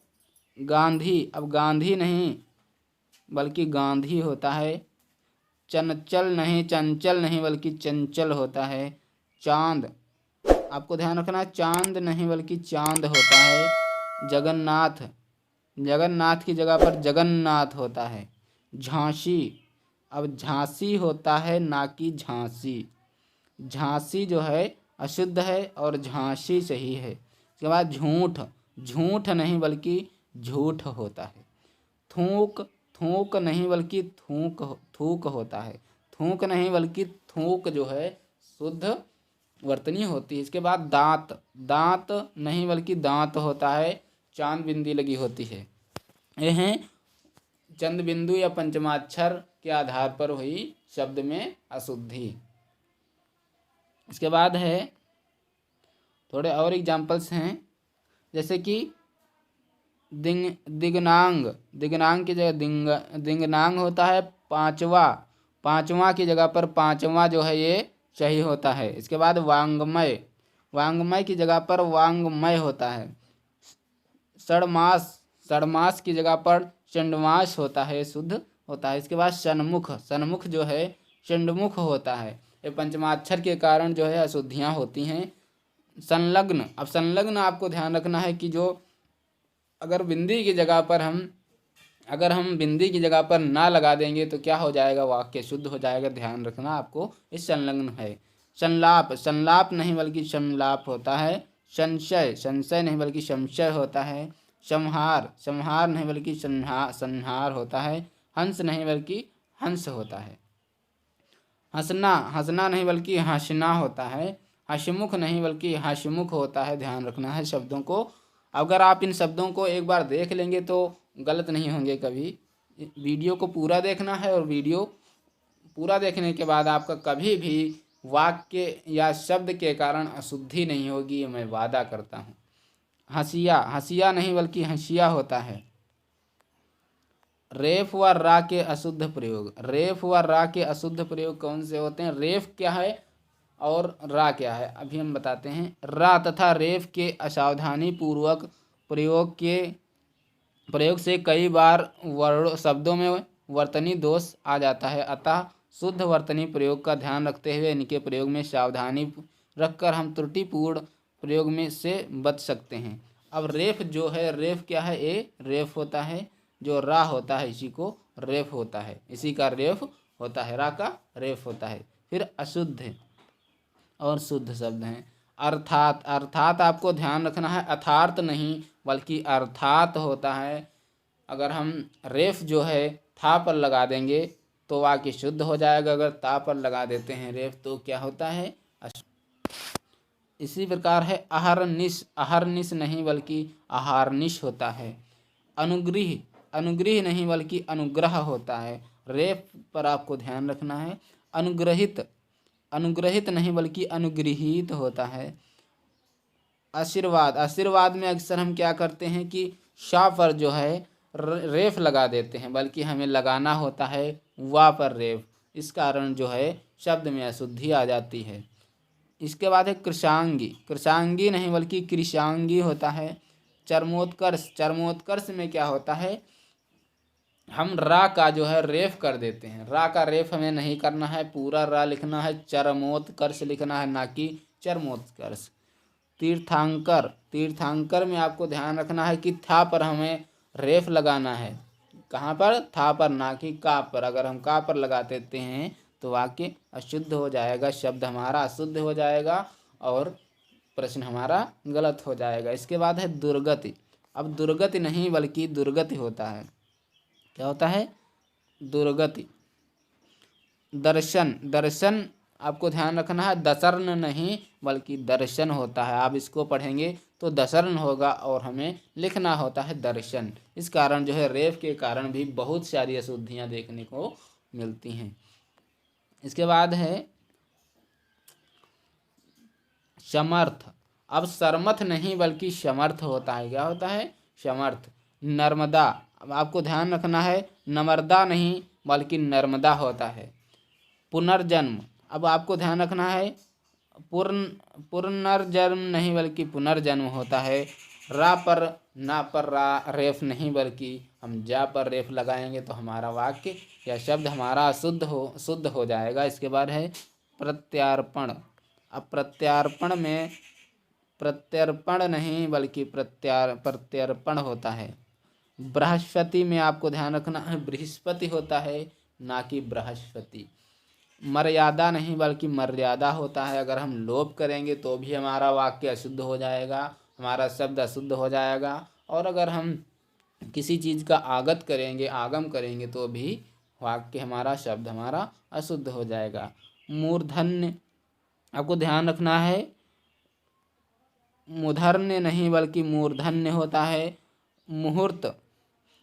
गांधी। अब गांधी नहीं बल्कि गांधी होता है। चंचल नहीं बल्कि चंचल होता है। चांद, आपको ध्यान रखना है, चांद नहीं बल्कि चांद होता है। जगन्नाथ, जगन्नाथ की जगह पर जगन्नाथ होता है। झांसी, अब झांसी होता है ना कि झांसी। झांसी जो है अशुद्ध है और झांसी सही है। इसके बाद झूठ, झूठ नहीं बल्कि झूठ होता है। थूक, थूक नहीं बल्कि थूक, थूक होता है। थूक नहीं बल्कि थूक जो है शुद्ध वर्तनी होती है। इसके बाद दांत, दांत नहीं बल्कि दांत होता है, चांद बिंदी लगी होती है। ये हैं चंद बिंदु या पंचमाक्षर के आधार पर हुई शब्द में अशुद्धि। इसके बाद है थोड़े और एग्जाम्पल्स हैं, जैसे कि दिगनांग, दिगनांग की जगह दिंगनांग होता है पांचवा, पांचवा की जगह पर पांचवा जो है ये सही होता है। इसके बाद वांग्मय, वांग्मय की जगह पर वांग्मय होता है। षडमास, षडमास की जगह पर चंडमास होता है, शुद्ध होता है। इसके बाद सन्मुख, सन्मुख जो है चंडमुख होता है। ये पंचमाक्षर के कारण जो है अशुद्धियाँ होती हैं। संलग्न, अब संलग्न आपको ध्यान रखना है कि जो अगर बिंदी की जगह पर हम बिंदी की जगह पर ना लगा देंगे तो क्या हो जाएगा, वाक्य शुद्ध हो जाएगा। ध्यान रखना आपको, इस संलग्न है। संलाप, संलाप नहीं बल्कि संलाप होता है। संशय, संशय नहीं बल्कि संशय होता है। संहार, संहार नहीं बल्कि संहार होता है। हंस नहीं बल्कि हंस होता है। हंसना, हंसना नहीं बल्कि हंसना होता है। हंसमुख नहीं बल्कि हंसमुख होता है। ध्यान रखना है शब्दों को। अगर आप इन शब्दों को एक बार देख लेंगे तो गलत नहीं होंगे कभी। वीडियो को पूरा देखना है और वीडियो पूरा देखने के बाद आपका कभी भी वाक्य या शब्द के कारण अशुद्धि नहीं होगी, ये मैं वादा करता हूँ। हंसिया, हंसिया नहीं बल्कि हंसिया होता है। रेफ व रा के अशुद्ध प्रयोग, रेफ व रा के अशुद्ध प्रयोग कौन से होते हैं? रेफ क्या है और रा क्या है, अभी हम बताते हैं। रा तथा रेफ के असावधानी पूर्वक प्रयोग से कई बार वर्णों शब्दों में वर्तनी दोष आ जाता है। अतः शुद्ध वर्तनी प्रयोग का ध्यान रखते हुए इनके प्रयोग में सावधानी रखकर हम त्रुटिपूर्ण प्रयोग में से बच सकते हैं। अब रेफ जो है, रेफ क्या है? ए रेफ होता है। जो रा होता है इसी को रेफ होता है, इसी का रेफ होता है, रा का रेफ होता है। फिर अशुद्ध और शुद्ध शब्द हैं। अर्थात, अर्थात आपको ध्यान रखना है, अर्थात नहीं बल्कि अर्थात होता है। अगर हम रेफ जो है था पर लगा देंगे तो वाक्य शुद्ध हो जाएगा। अगर ता पर लगा देते हैं रेफ तो क्या होता है? इसी प्रकार है अहरनिश, अहरनिश नहीं बल्कि अहारनिश होता है। अनुग्रह, अनुग्रह नहीं बल्कि अनुग्रह होता है। रेफ पर आपको ध्यान रखना है। अनुग्रहित, अनुग्रहित नहीं बल्कि अनुगृहीत होता है। आशीर्वाद, आशीर्वाद में अक्सर हम क्या करते हैं कि शा पर जो है रेफ लगा देते हैं, बल्कि हमें लगाना होता है वा पर रेफ। इस कारण जो है शब्द में अशुद्धि आ जाती है। इसके बाद है कृशांगी, कृशांगी नहीं बल्कि कृशांगी होता है। चर्मोत्कर्ष, चर्मोत्कर्ष में क्या होता है? हम रा का जो है रेफ कर देते हैं। रा का रेफ हमें नहीं करना है, पूरा रा लिखना है, चरमोत्कर्ष लिखना है, ना कि चर्मोत्कर्ष। तीर्थांकर, तीर्थांकर में आपको ध्यान रखना है कि था पर हमें रेफ लगाना है। कहाँ पर? था पर, ना कि का पर। अगर हम का पर लगा देते हैं तो वाक्य अशुद्ध हो जाएगा, शब्द हमारा अशुद्ध हो जाएगा और प्रश्न हमारा गलत हो जाएगा। इसके बाद है दुर्गति। अब दुर्गति नहीं बल्कि दुर्गति होता है। क्या होता है? दुर्गति। दर्शन, दर्शन आपको ध्यान रखना है, दशर्न नहीं बल्कि दर्शन होता है। आप इसको पढ़ेंगे तो दशर्न होगा और हमें लिखना होता है दर्शन। इस कारण जो है रेफ के कारण भी बहुत सारी अशुद्धियाँ देखने को मिलती हैं। इसके बाद है समर्थ। अब समर्थ नहीं बल्कि समर्थ होता है। क्या होता है? समर्थ। नर्मदा, अब आपको ध्यान रखना है, नर्मदा नहीं बल्कि नर्मदा होता है। पुनर्जन्म, अब आपको ध्यान रखना है, पुनर्जन्म नहीं बल्कि पुनर्जन्म होता है। रा पर, ना पर रा रेफ नहीं बल्कि हम जा पर रेफ लगाएंगे तो हमारा वाक्य या शब्द हमारा शुद्ध हो जाएगा। इसके बाद है प्रत्यार्पण। अब प्रत्यार्पण में प्रत्यर्पण नहीं बल्कि प्रत्यर्पण होता है। बृहस्पति में आपको ध्यान रखना है बृहस्पति होता है, ना कि बृहस्पति। मर्यादा नहीं बल्कि मर्यादा होता है। अगर हम लोप करेंगे तो भी हमारा वाक्य अशुद्ध हो जाएगा, हमारा शब्द अशुद्ध हो जाएगा। और अगर हम किसी चीज़ का आगत करेंगे, आगम करेंगे, तो भी वाक्य हमारा, शब्द हमारा अशुद्ध हो जाएगा। मूर्धन्य आपको ध्यान रखना है, मूर्धन्य नहीं बल्कि मूर्धन्य होता है। मुहूर्त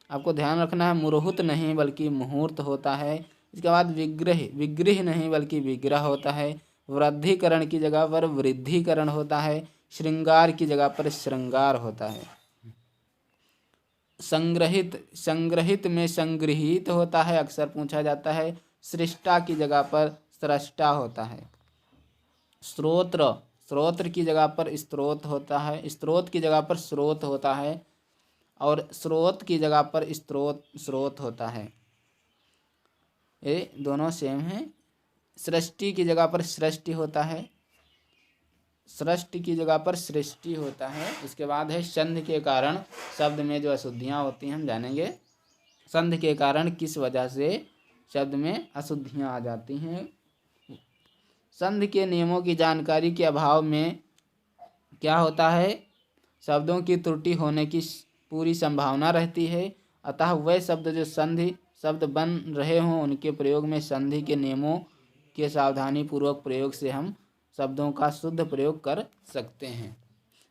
आपको ध्यान रखना है, मुहूर्त नहीं बल्कि मुहूर्त होता है। इसके बाद विग्रह, विग्रह नहीं बल्कि विग्रह होता है। वृद्धिकरण की जगह पर वृद्धिकरण होता है। श्रृंगार की जगह पर श्रृंगार होता है। संग्रहित, संग्रहित में संग्रहित होता है, अक्सर पूछा जाता है। सृष्टा की जगह पर सृष्टा होता है। स्रोत्र, स्रोत्र की जगह पर स्रोत होता है, स्रोत की जगह पर स्रोत होता है। और स्रोत की जगह पर स्रोत, स्रोत होता है। ये दोनों सेम हैं। सृष्टि की जगह पर सृष्टि होता है, सृष्टि की जगह पर सृष्टि होता है। इसके बाद है संधि के कारण शब्द में जो अशुद्धियाँ होती हैं, हम जानेंगे संधि के कारण किस वजह से शब्द में अशुद्धियाँ आ जाती हैं। संधि के नियमों की जानकारी के अभाव में क्या होता है, शब्दों की त्रुटि होने की पूरी संभावना रहती है। अतः वह शब्द जो संधि शब्द बन रहे हों, उनके प्रयोग में संधि के नियमों के सावधानी पूर्वक प्रयोग से हम शब्दों का शुद्ध प्रयोग कर सकते हैं।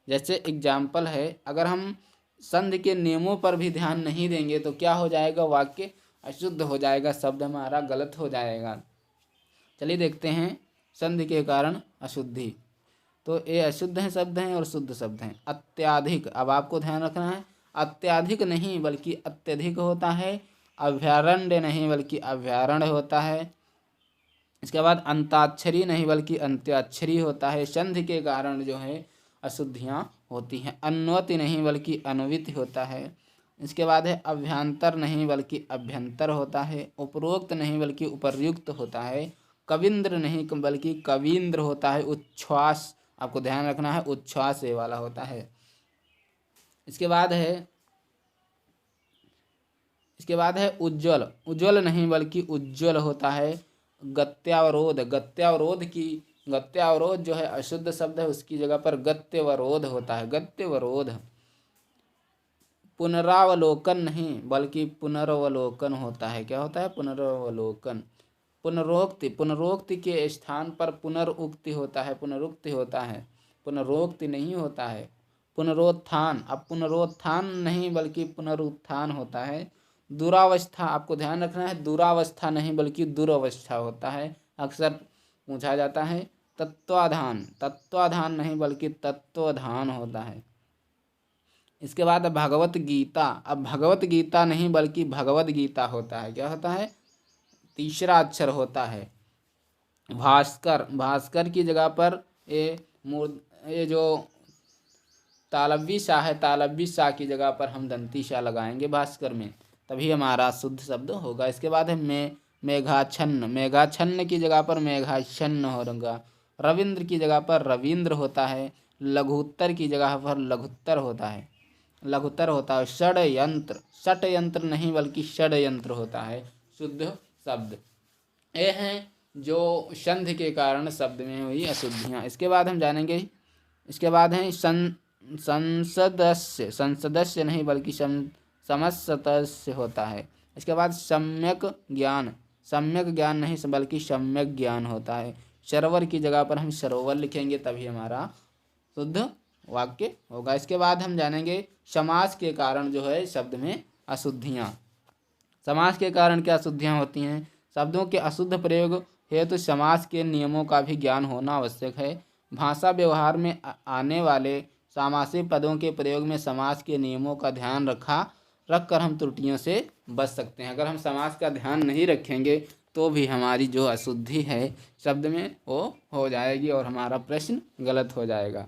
जैसे एग्जाम्पल है, अगर हम संधि के नियमों पर भी ध्यान नहीं देंगे तो क्या हो जाएगा, वाक्य अशुद्ध हो जाएगा, शब्द हमारा गलत हो जाएगा। चलिए देखते हैं संधि के कारण अशुद्धि। तो ये अशुद्ध हैं शब्द हैं और शुद्ध शब्द हैं। अत्याधिक, अब आपको ध्यान रखना है, अत्याधिक नहीं बल्कि अत्यधिक होता है। अभयारण्य नहीं बल्कि अभयारण्य होता है। इसके बाद अंताक्षरी नहीं बल्कि अंत्याक्षरी होता है। संधि के कारण जो है अशुद्धियाँ होती हैं। अन्वति नहीं बल्कि अन्वित होता है। इसके बाद है अभ्यंतर नहीं बल्कि अभ्यंतर होता है। उपरोक्त नहीं बल्कि उपर्युक्त होता है। कविंद्र नहीं बल्कि कवींद्र होता है। उच्छ्वास, आपको ध्यान रखना है, उच्छ्वास ये वाला होता है। इसके बाद है उज्ज्वल, उज्ज्वल नहीं बल्कि उज्ज्वल होता है। गत्यावरोध, गत्यावरोध जो है अशुद्ध शब्द है, उसकी जगह पर गत्यवरोध होता है, गत्यवरोध। पुनरावलोकन नहीं बल्कि पुनरवलोकन होता है। क्या होता है, पुनरवलोकन। पुनरोक्ति, पुनरोक्ति के स्थान पर पुनरुक्ति होता है, पुनरुक्ति होता है, पुनरोक्ति नहीं होता है। पुनरोत्थान, अब पुनरोत्थान नहीं बल्कि पुनरुत्थान होता है। दुरावस्था, आपको ध्यान रखना है, दुरावस्था नहीं बल्कि दुरावस्था होता है, अक्सर पूछा जाता है। तत्वाधान, तत्वाधान नहीं बल्कि तत्वधान होता है। इसके बाद भगवत गीता, अब भगवत गीता नहीं बल्कि भगवद गीता होता है। क्या होता है, तीसरा अक्षर होता है। भास्कर, भास्कर की जगह पर ये जो तालव्य शाह है, तालव्य शाह की जगह पर हम दंती शाह लगाएंगे भास्कर में, तभी हमारा शुद्ध शब्द होगा। इसके बाद है मेघाच्छन्न, मेघाच्छन्न की जगह पर मेघाच्छन्न होगा। रविंद्र की जगह पर रविंद्र होता है। लघुत्तर की जगह पर लघुत्तर होता है, लघुत्तर होता है। षड्यंत्र, षट्यंत्र नहीं बल्कि षड्यंत्र होता है, शुद्ध शब्द। ये हैं जो संधि के कारण शब्द में हुई अशुद्धियाँ। इसके बाद हम जानेंगे, इसके बाद हैं संसदस्य, संसदस्य नहीं बल्कि समसदस्य होता है। इसके बाद सम्यक ज्ञान, सम्यक ज्ञान नहीं बल्कि सम्यक ज्ञान होता है। सरोवर की जगह पर हम सरोवर लिखेंगे, तभी हमारा शुद्ध वाक्य होगा। इसके बाद हम जानेंगे समास के कारण जो है शब्द में अशुद्धियाँ। समास के कारण क्या अशुद्धियाँ होती हैं, शब्दों के अशुद्ध प्रयोग हेतु समास के नियमों का भी ज्ञान होना आवश्यक है। भाषा व्यवहार में आने वाले सामासिक पदों के प्रयोग में समास के नियमों का ध्यान रखकर हम त्रुटियों से बच सकते हैं। अगर हम समास का ध्यान नहीं रखेंगे तो भी हमारी जो अशुद्धि है शब्द में वो हो जाएगी और हमारा प्रश्न गलत हो जाएगा।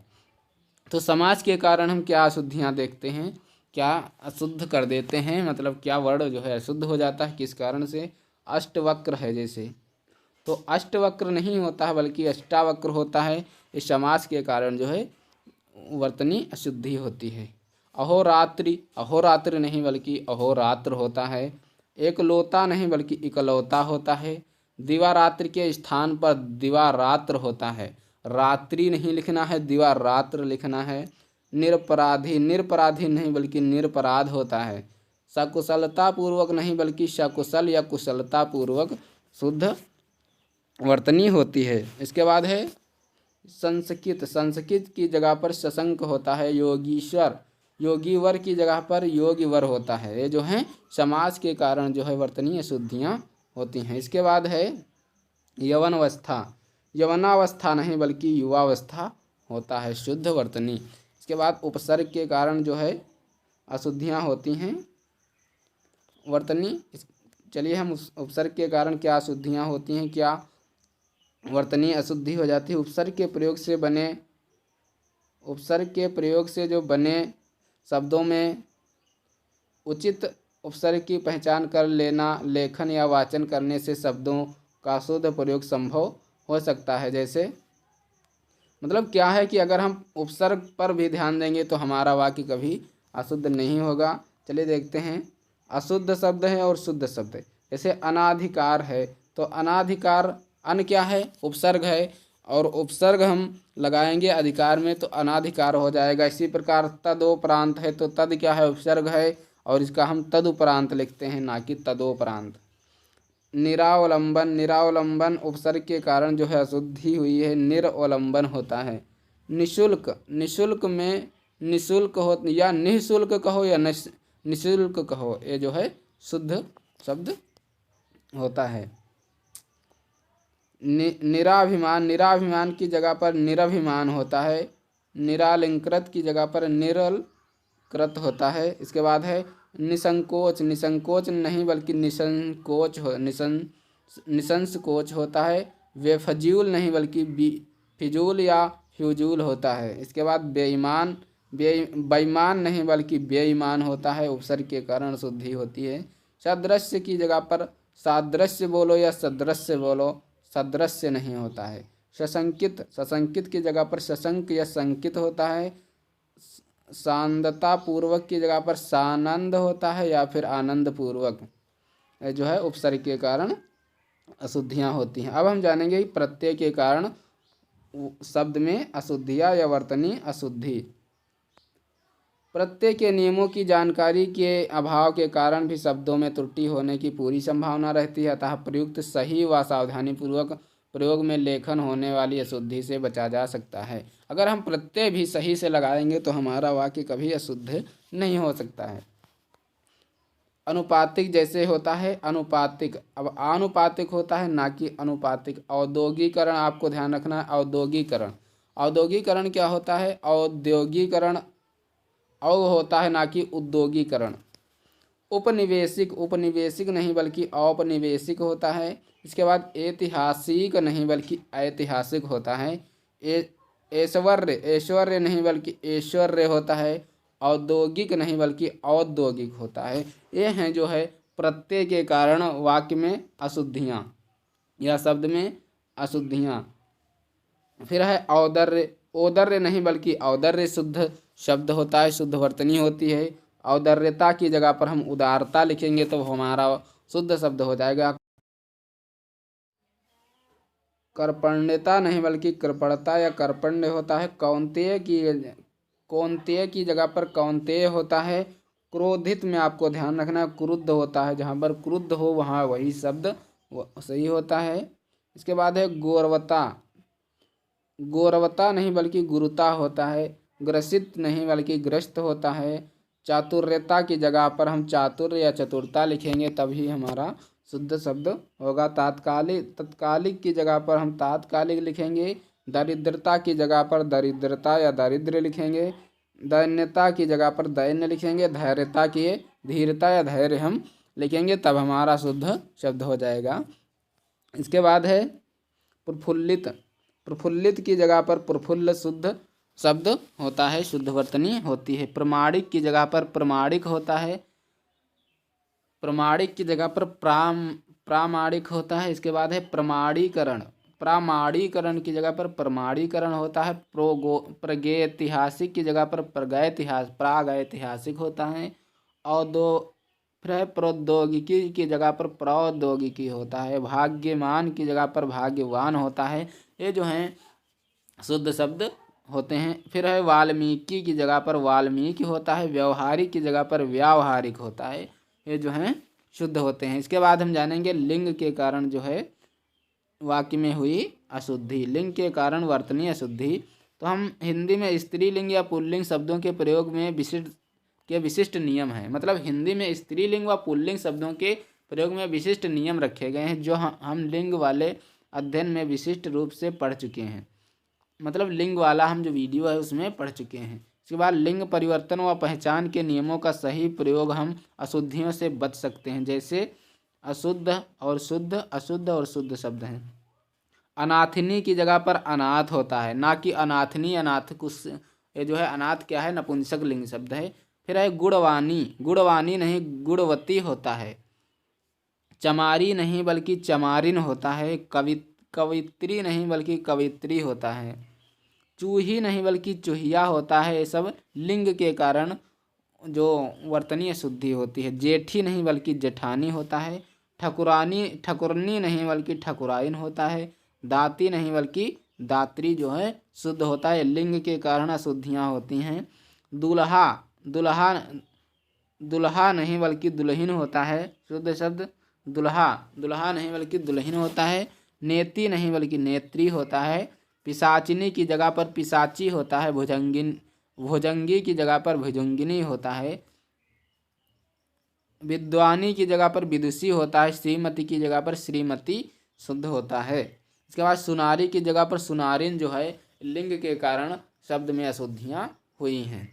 तो समास के कारण हम क्या अशुद्धियाँ देखते हैं, क्या अशुद्ध कर देते हैं, मतलब क्या वर्ड जो है अशुद्ध हो जाता है, किस कारण से। अष्टवक्र है जैसे, तो अष्टवक्र नहीं होता है बल्कि अष्टावक्र होता है। इस समास के कारण जो है वर्तनी अशुद्धि होती है। अहोरात्रि, अहोरात्रि नहीं बल्कि अहोरात्र होता है। एकलौता नहीं बल्कि इकलौता होता है। दिवारात्र के स्थान पर दिवारात्र होता है। रात्रि नहीं लिखना है, दिवारात्र लिखना है। निरपराधी, निरपराधी नहीं बल्कि निरपराध होता है। सकुशलता पूर्वक नहीं बल्कि सकुशल या कुशलता पूर्वक शुद्ध वर्तनी होती है। इसके बाद है संस्कृत, संस्कृत की जगह पर शशंक होता है। योगीश्वर, योगीवर की जगह पर योगीवर होता है। ये जो है समाज के कारण जो है वर्तनीय अशुद्धियाँ होती हैं। इसके बाद है यवनावस्था, यवनावस्था नहीं बल्कि युवावस्था होता है शुद्ध वर्तनी। इसके बाद उपसर्ग के कारण जो है अशुद्धियाँ होती हैं वर्तनी। चलिए हम उस उपसर्ग के कारण क्या अशुद्धियाँ होती हैं, क्या वर्तनी अशुद्धि हो जाती है। उपसर्ग के प्रयोग से बने, उपसर्ग के प्रयोग से जो बने शब्दों में उचित उपसर्ग की पहचान कर लेना, लेखन या वाचन करने से शब्दों का शुद्ध प्रयोग संभव हो सकता है। जैसे मतलब क्या है कि अगर हम उपसर्ग पर भी ध्यान देंगे तो हमारा वाक्य कभी अशुद्ध नहीं होगा। चलिए देखते हैं, अशुद्ध शब्द है और शुद्ध शब्द है। जैसे अनाधिकार है, तो अनाधिकार, अन क्या है, उपसर्ग है, और उपसर्ग हम लगाएंगे अधिकार में तो अनाधिकार हो जाएगा। इसी प्रकार तदोपरांत है, तो तद क्या है, उपसर्ग है, और इसका हम तदुपरांत लिखते हैं, ना कि तदोपरांत। निरावलंबन, निरावलंबन उपसर्ग के कारण जो है अशुद्धि हुई है, निरवलंबन होता है। निशुल्क, निशुल्क में निशुल्क हो या निःशुल्क कहो या निशुल्क कहो, ये जो है शुद्ध शब्द होता है। निराभिमान, निराभिमान की जगह पर निरभिमान होता है। निरालंकृत की जगह पर निरलकृत होता है। इसके बाद है निसंकोच, निसंकोच नहीं बल्कि निसंकोच हो, निसंकोच होता है। बेफजूल नहीं बल्कि फिजूल या फ्यूजूल होता है। इसके बाद बेईमान, बेईमान नहीं बल्कि बेईमान होता है। उपसर्ग के कारण शुद्धि होती है। सदृश्य की जगह पर सादृश्य बोलो या सदृश्य बोलो, सदृश्य नहीं होता है। सशंकित, सशंकित की जगह पर शशंक या संकित होता है। सांदता पूर्वक की जगह पर सानंद होता है या फिर आनंद पूर्वक, जो है उपसर्ग के कारण अशुद्धियाँ होती हैं। अब हम जानेंगे कि प्रत्यय के कारण शब्द में अशुद्धियाँ या वर्तनी अशुद्धि। प्रत्यय के नियमों की जानकारी के अभाव के कारण भी शब्दों में त्रुटि होने की पूरी संभावना रहती है। अतः प्रयुक्त सही व सावधानी पूर्वक प्रयोग में लेखन होने वाली अशुद्धि से बचा जा सकता है। अगर हम प्रत्यय भी सही से लगाएंगे तो हमारा वाक्य कभी अशुद्ध नहीं हो सकता है। अनुपातिक जैसे होता है अनुपातिक, अब आनुपातिक होता है ना कि अनुपातिक। औद्योगिकरण, आपको ध्यान रखना है, औद्योगिकरण, औद्योगिकरण क्या होता है, औद्योगिकरण औ होता है ना कि उद्योगीकरण। उपनिवेशिक, उपनिवेशिक नहीं बल्कि औपनिवेशिक होता है। इसके बाद ऐतिहासिक नहीं बल्कि ऐतिहासिक होता है। ऐश्वर्य, ऐश्वर्य नहीं बल्कि ऐश्वर्य होता है। औद्योगिक नहीं बल्कि औद्योगिक होता है। ये हैं जो है प्रत्यय के कारण वाक्य में अशुद्धियाँ या शब्द में अशुद्धियाँ। फिर है औदर्य, औदर्य नहीं बल्कि औदर्य शुद्ध शब्द होता है, शुद्ध वर्तनी होती है। औदर्यता की जगह पर हम उदारता लिखेंगे तो हमारा शुद्ध शब्द हो जाएगा। कर्पण्यता नहीं बल्कि कृपणता या कर्पण्य होता है। कौंतेय की, कौंतेय की जगह पर कौंतेय होता है। क्रोधित में आपको ध्यान रखना क्रुद्ध होता है, जहाँ पर क्रुद्ध हो वहाँ वही शब्द सही होता है। इसके बाद है गौरवता, गौरवता नहीं बल्कि गुरुता होता है। ग्रसित नहीं बल्कि ग्रस्त होता है। चातुर्यता की जगह पर हम चातुर्य या चतुरता लिखेंगे तभी हमारा शुद्ध शब्द होगा। तात्कालिक, तत्कालिक की जगह पर हम तात्कालिक लिखेंगे। दरिद्रता की जगह पर दरिद्रता या दारिद्र्य लिखेंगे। दैन्यता की जगह पर दैन्य लिखेंगे। धैर्यता की धीरता या धैर्य हम लिखेंगे, तब हमारा शुद्ध शब्द हो जाएगा। इसके बाद है प्रफुल्लित, प्रफुल्लित की जगह पर प्रफुल्ल शुद्ध शब्द होता है, शुद्ध वर्तनी होती है। प्रमाणिक की जगह पर प्रमाणिक होता है। प्रमाणिक की जगह पर प्रामाणिक होता है। इसके बाद है प्रमाणीकरण, प्रामाणीकरण की जगह पर प्रमाणीकरण होता है। प्रागैतिहासिक की जगह पर प्रागैतिहासिक होता है। फिर है प्रौद्योगिकी की जगह पर प्रौद्योगिकी होता है। भाग्यमान की जगह पर भाग्यवान होता है। ये जो हैं शुद्ध शब्द होते हैं। फिर है वाल्मीकि की जगह पर वाल्मीकि होता है। व्यवहारिक की जगह पर व्यावहारिक होता है। ये जो हैं शुद्ध होते हैं। इसके बाद हम जानेंगे लिंग के कारण जो है वाक्य में हुई अशुद्धि। लिंग के कारण वर्तनी अशुद्धि। तो हम हिंदी में स्त्रीलिंग या पुल्लिंग शब्दों के प्रयोग में विशिष्ट नियम हैं। मतलब हिंदी में स्त्रीलिंग व पुल्लिंग शब्दों के प्रयोग में विशिष्ट नियम रखे गए हैं, जो हम लिंग वाले अध्ययन में विशिष्ट रूप से पढ़ चुके हैं। मतलब लिंग वाला हम जो वीडियो है उसमें पढ़ चुके हैं। इसके बाद लिंग परिवर्तन व पहचान के नियमों का सही प्रयोग हम अशुद्धियों से बच सकते हैं। जैसे अशुद्ध और शुद्ध, अशुद्ध और शुद्ध शब्द हैं। अनाथिनी की जगह पर अनाथ होता है, ना कि अनाथनी। अनाथ कुछ ये जो है अनाथ क्या है, नपुंसक लिंग शब्द है। फिर है गुणवानी, गुणवानी नहीं गुणवती होता है। चमारी नहीं बल्कि चमारिन होता है। कवित्री नहीं बल्कि कवित्री होता है। चूही नहीं बल्कि चूहिया होता है। ये सब लिंग के कारण जो वर्तनीय शुद्धि होती है। जेठी नहीं बल्कि जेठानी होता है। ठकुरनी नहीं बल्कि ठकुराइन होता है। दाती नहीं बल्कि दात्री जो है शुद्ध होता है। लिंग के कारण अशुद्धियाँ होती हैं। दुल्हा नहीं बल्कि दुल्हन होता है। शुद्ध शब्द दुल्हा नहीं बल्कि दुल्हन होता है। नेति नहीं बल्कि नेत्री होता है। पिशाचिनी की जगह पर पिशाची होता है। भुजंगी की जगह पर भुजंगिनी होता है। विद्वानी की जगह पर विदुषी होता है। श्रीमती की जगह पर श्रीमती शुद्ध होता है। इसके बाद सुनारी की जगह पर सुनारिन जो है लिंग के कारण शब्द में अशुद्धियाँ हुई हैं।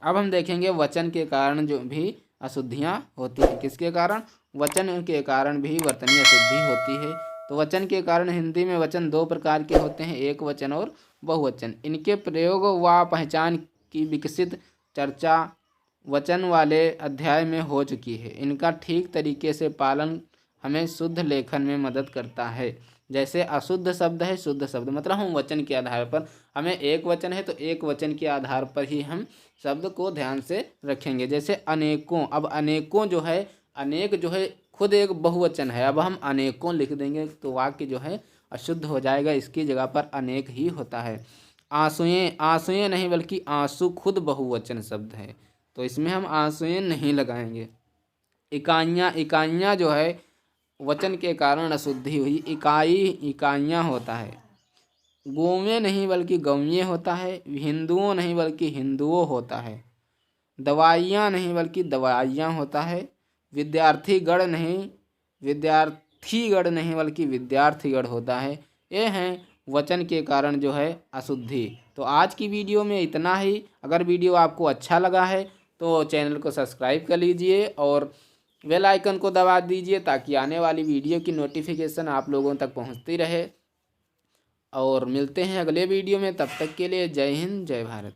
अब हम देखेंगे वचन के कारण जो भी अशुद्धियाँ होती हैं। किसके कारण? वचन के कारण भी वर्तनीय अशुद्धि होती है। तो वचन के कारण हिंदी में वचन दो प्रकार के होते हैं, एक वचन और बहुवचन। इनके प्रयोग व पहचान की विकसित चर्चा वचन वाले अध्याय में हो चुकी है। इनका ठीक तरीके से पालन हमें शुद्ध लेखन में मदद करता है। जैसे अशुद्ध शब्द है, शुद्ध शब्द, मतलब हम वचन के आधार पर, हमें एक वचन है तो एक वचन के आधार पर ही हम शब्द को ध्यान से रखेंगे। जैसे अनेकों, अब अनेकों जो है, अनेक जो है खुद एक बहुवचन है। अब हम अनेकों लिख देंगे तो वाक्य जो है अशुद्ध हो जाएगा। इसकी जगह पर अनेक ही होता है। आंसुएं नहीं बल्कि आंसू खुद बहुवचन शब्द है, तो इसमें हम आंसुएं नहीं लगाएंगे। इकाइयाँ जो है वचन के कारण अशुद्धि हुई। इकाइयाँ होता है। गोवें नहीं बल्कि गौवें होता है। हिंदुओं नहीं बल्कि हिंदुओं होता है। दवाइयाँ नहीं बल्कि दवाइयाँ होता है। विद्यार्थीगण नहीं बल्कि विद्यार्थीगण होता है। ये हैं वचन के कारण जो है अशुद्धि। तो आज की वीडियो में इतना ही। अगर वीडियो आपको अच्छा लगा है तो चैनल को सब्सक्राइब कर लीजिए और बेल आइकन को दबा दीजिए, ताकि आने वाली वीडियो की नोटिफिकेशन आप लोगों तक पहुंचती रहे। और मिलते हैं अगले वीडियो में, तब तक के लिए जय हिंद, जय भारत।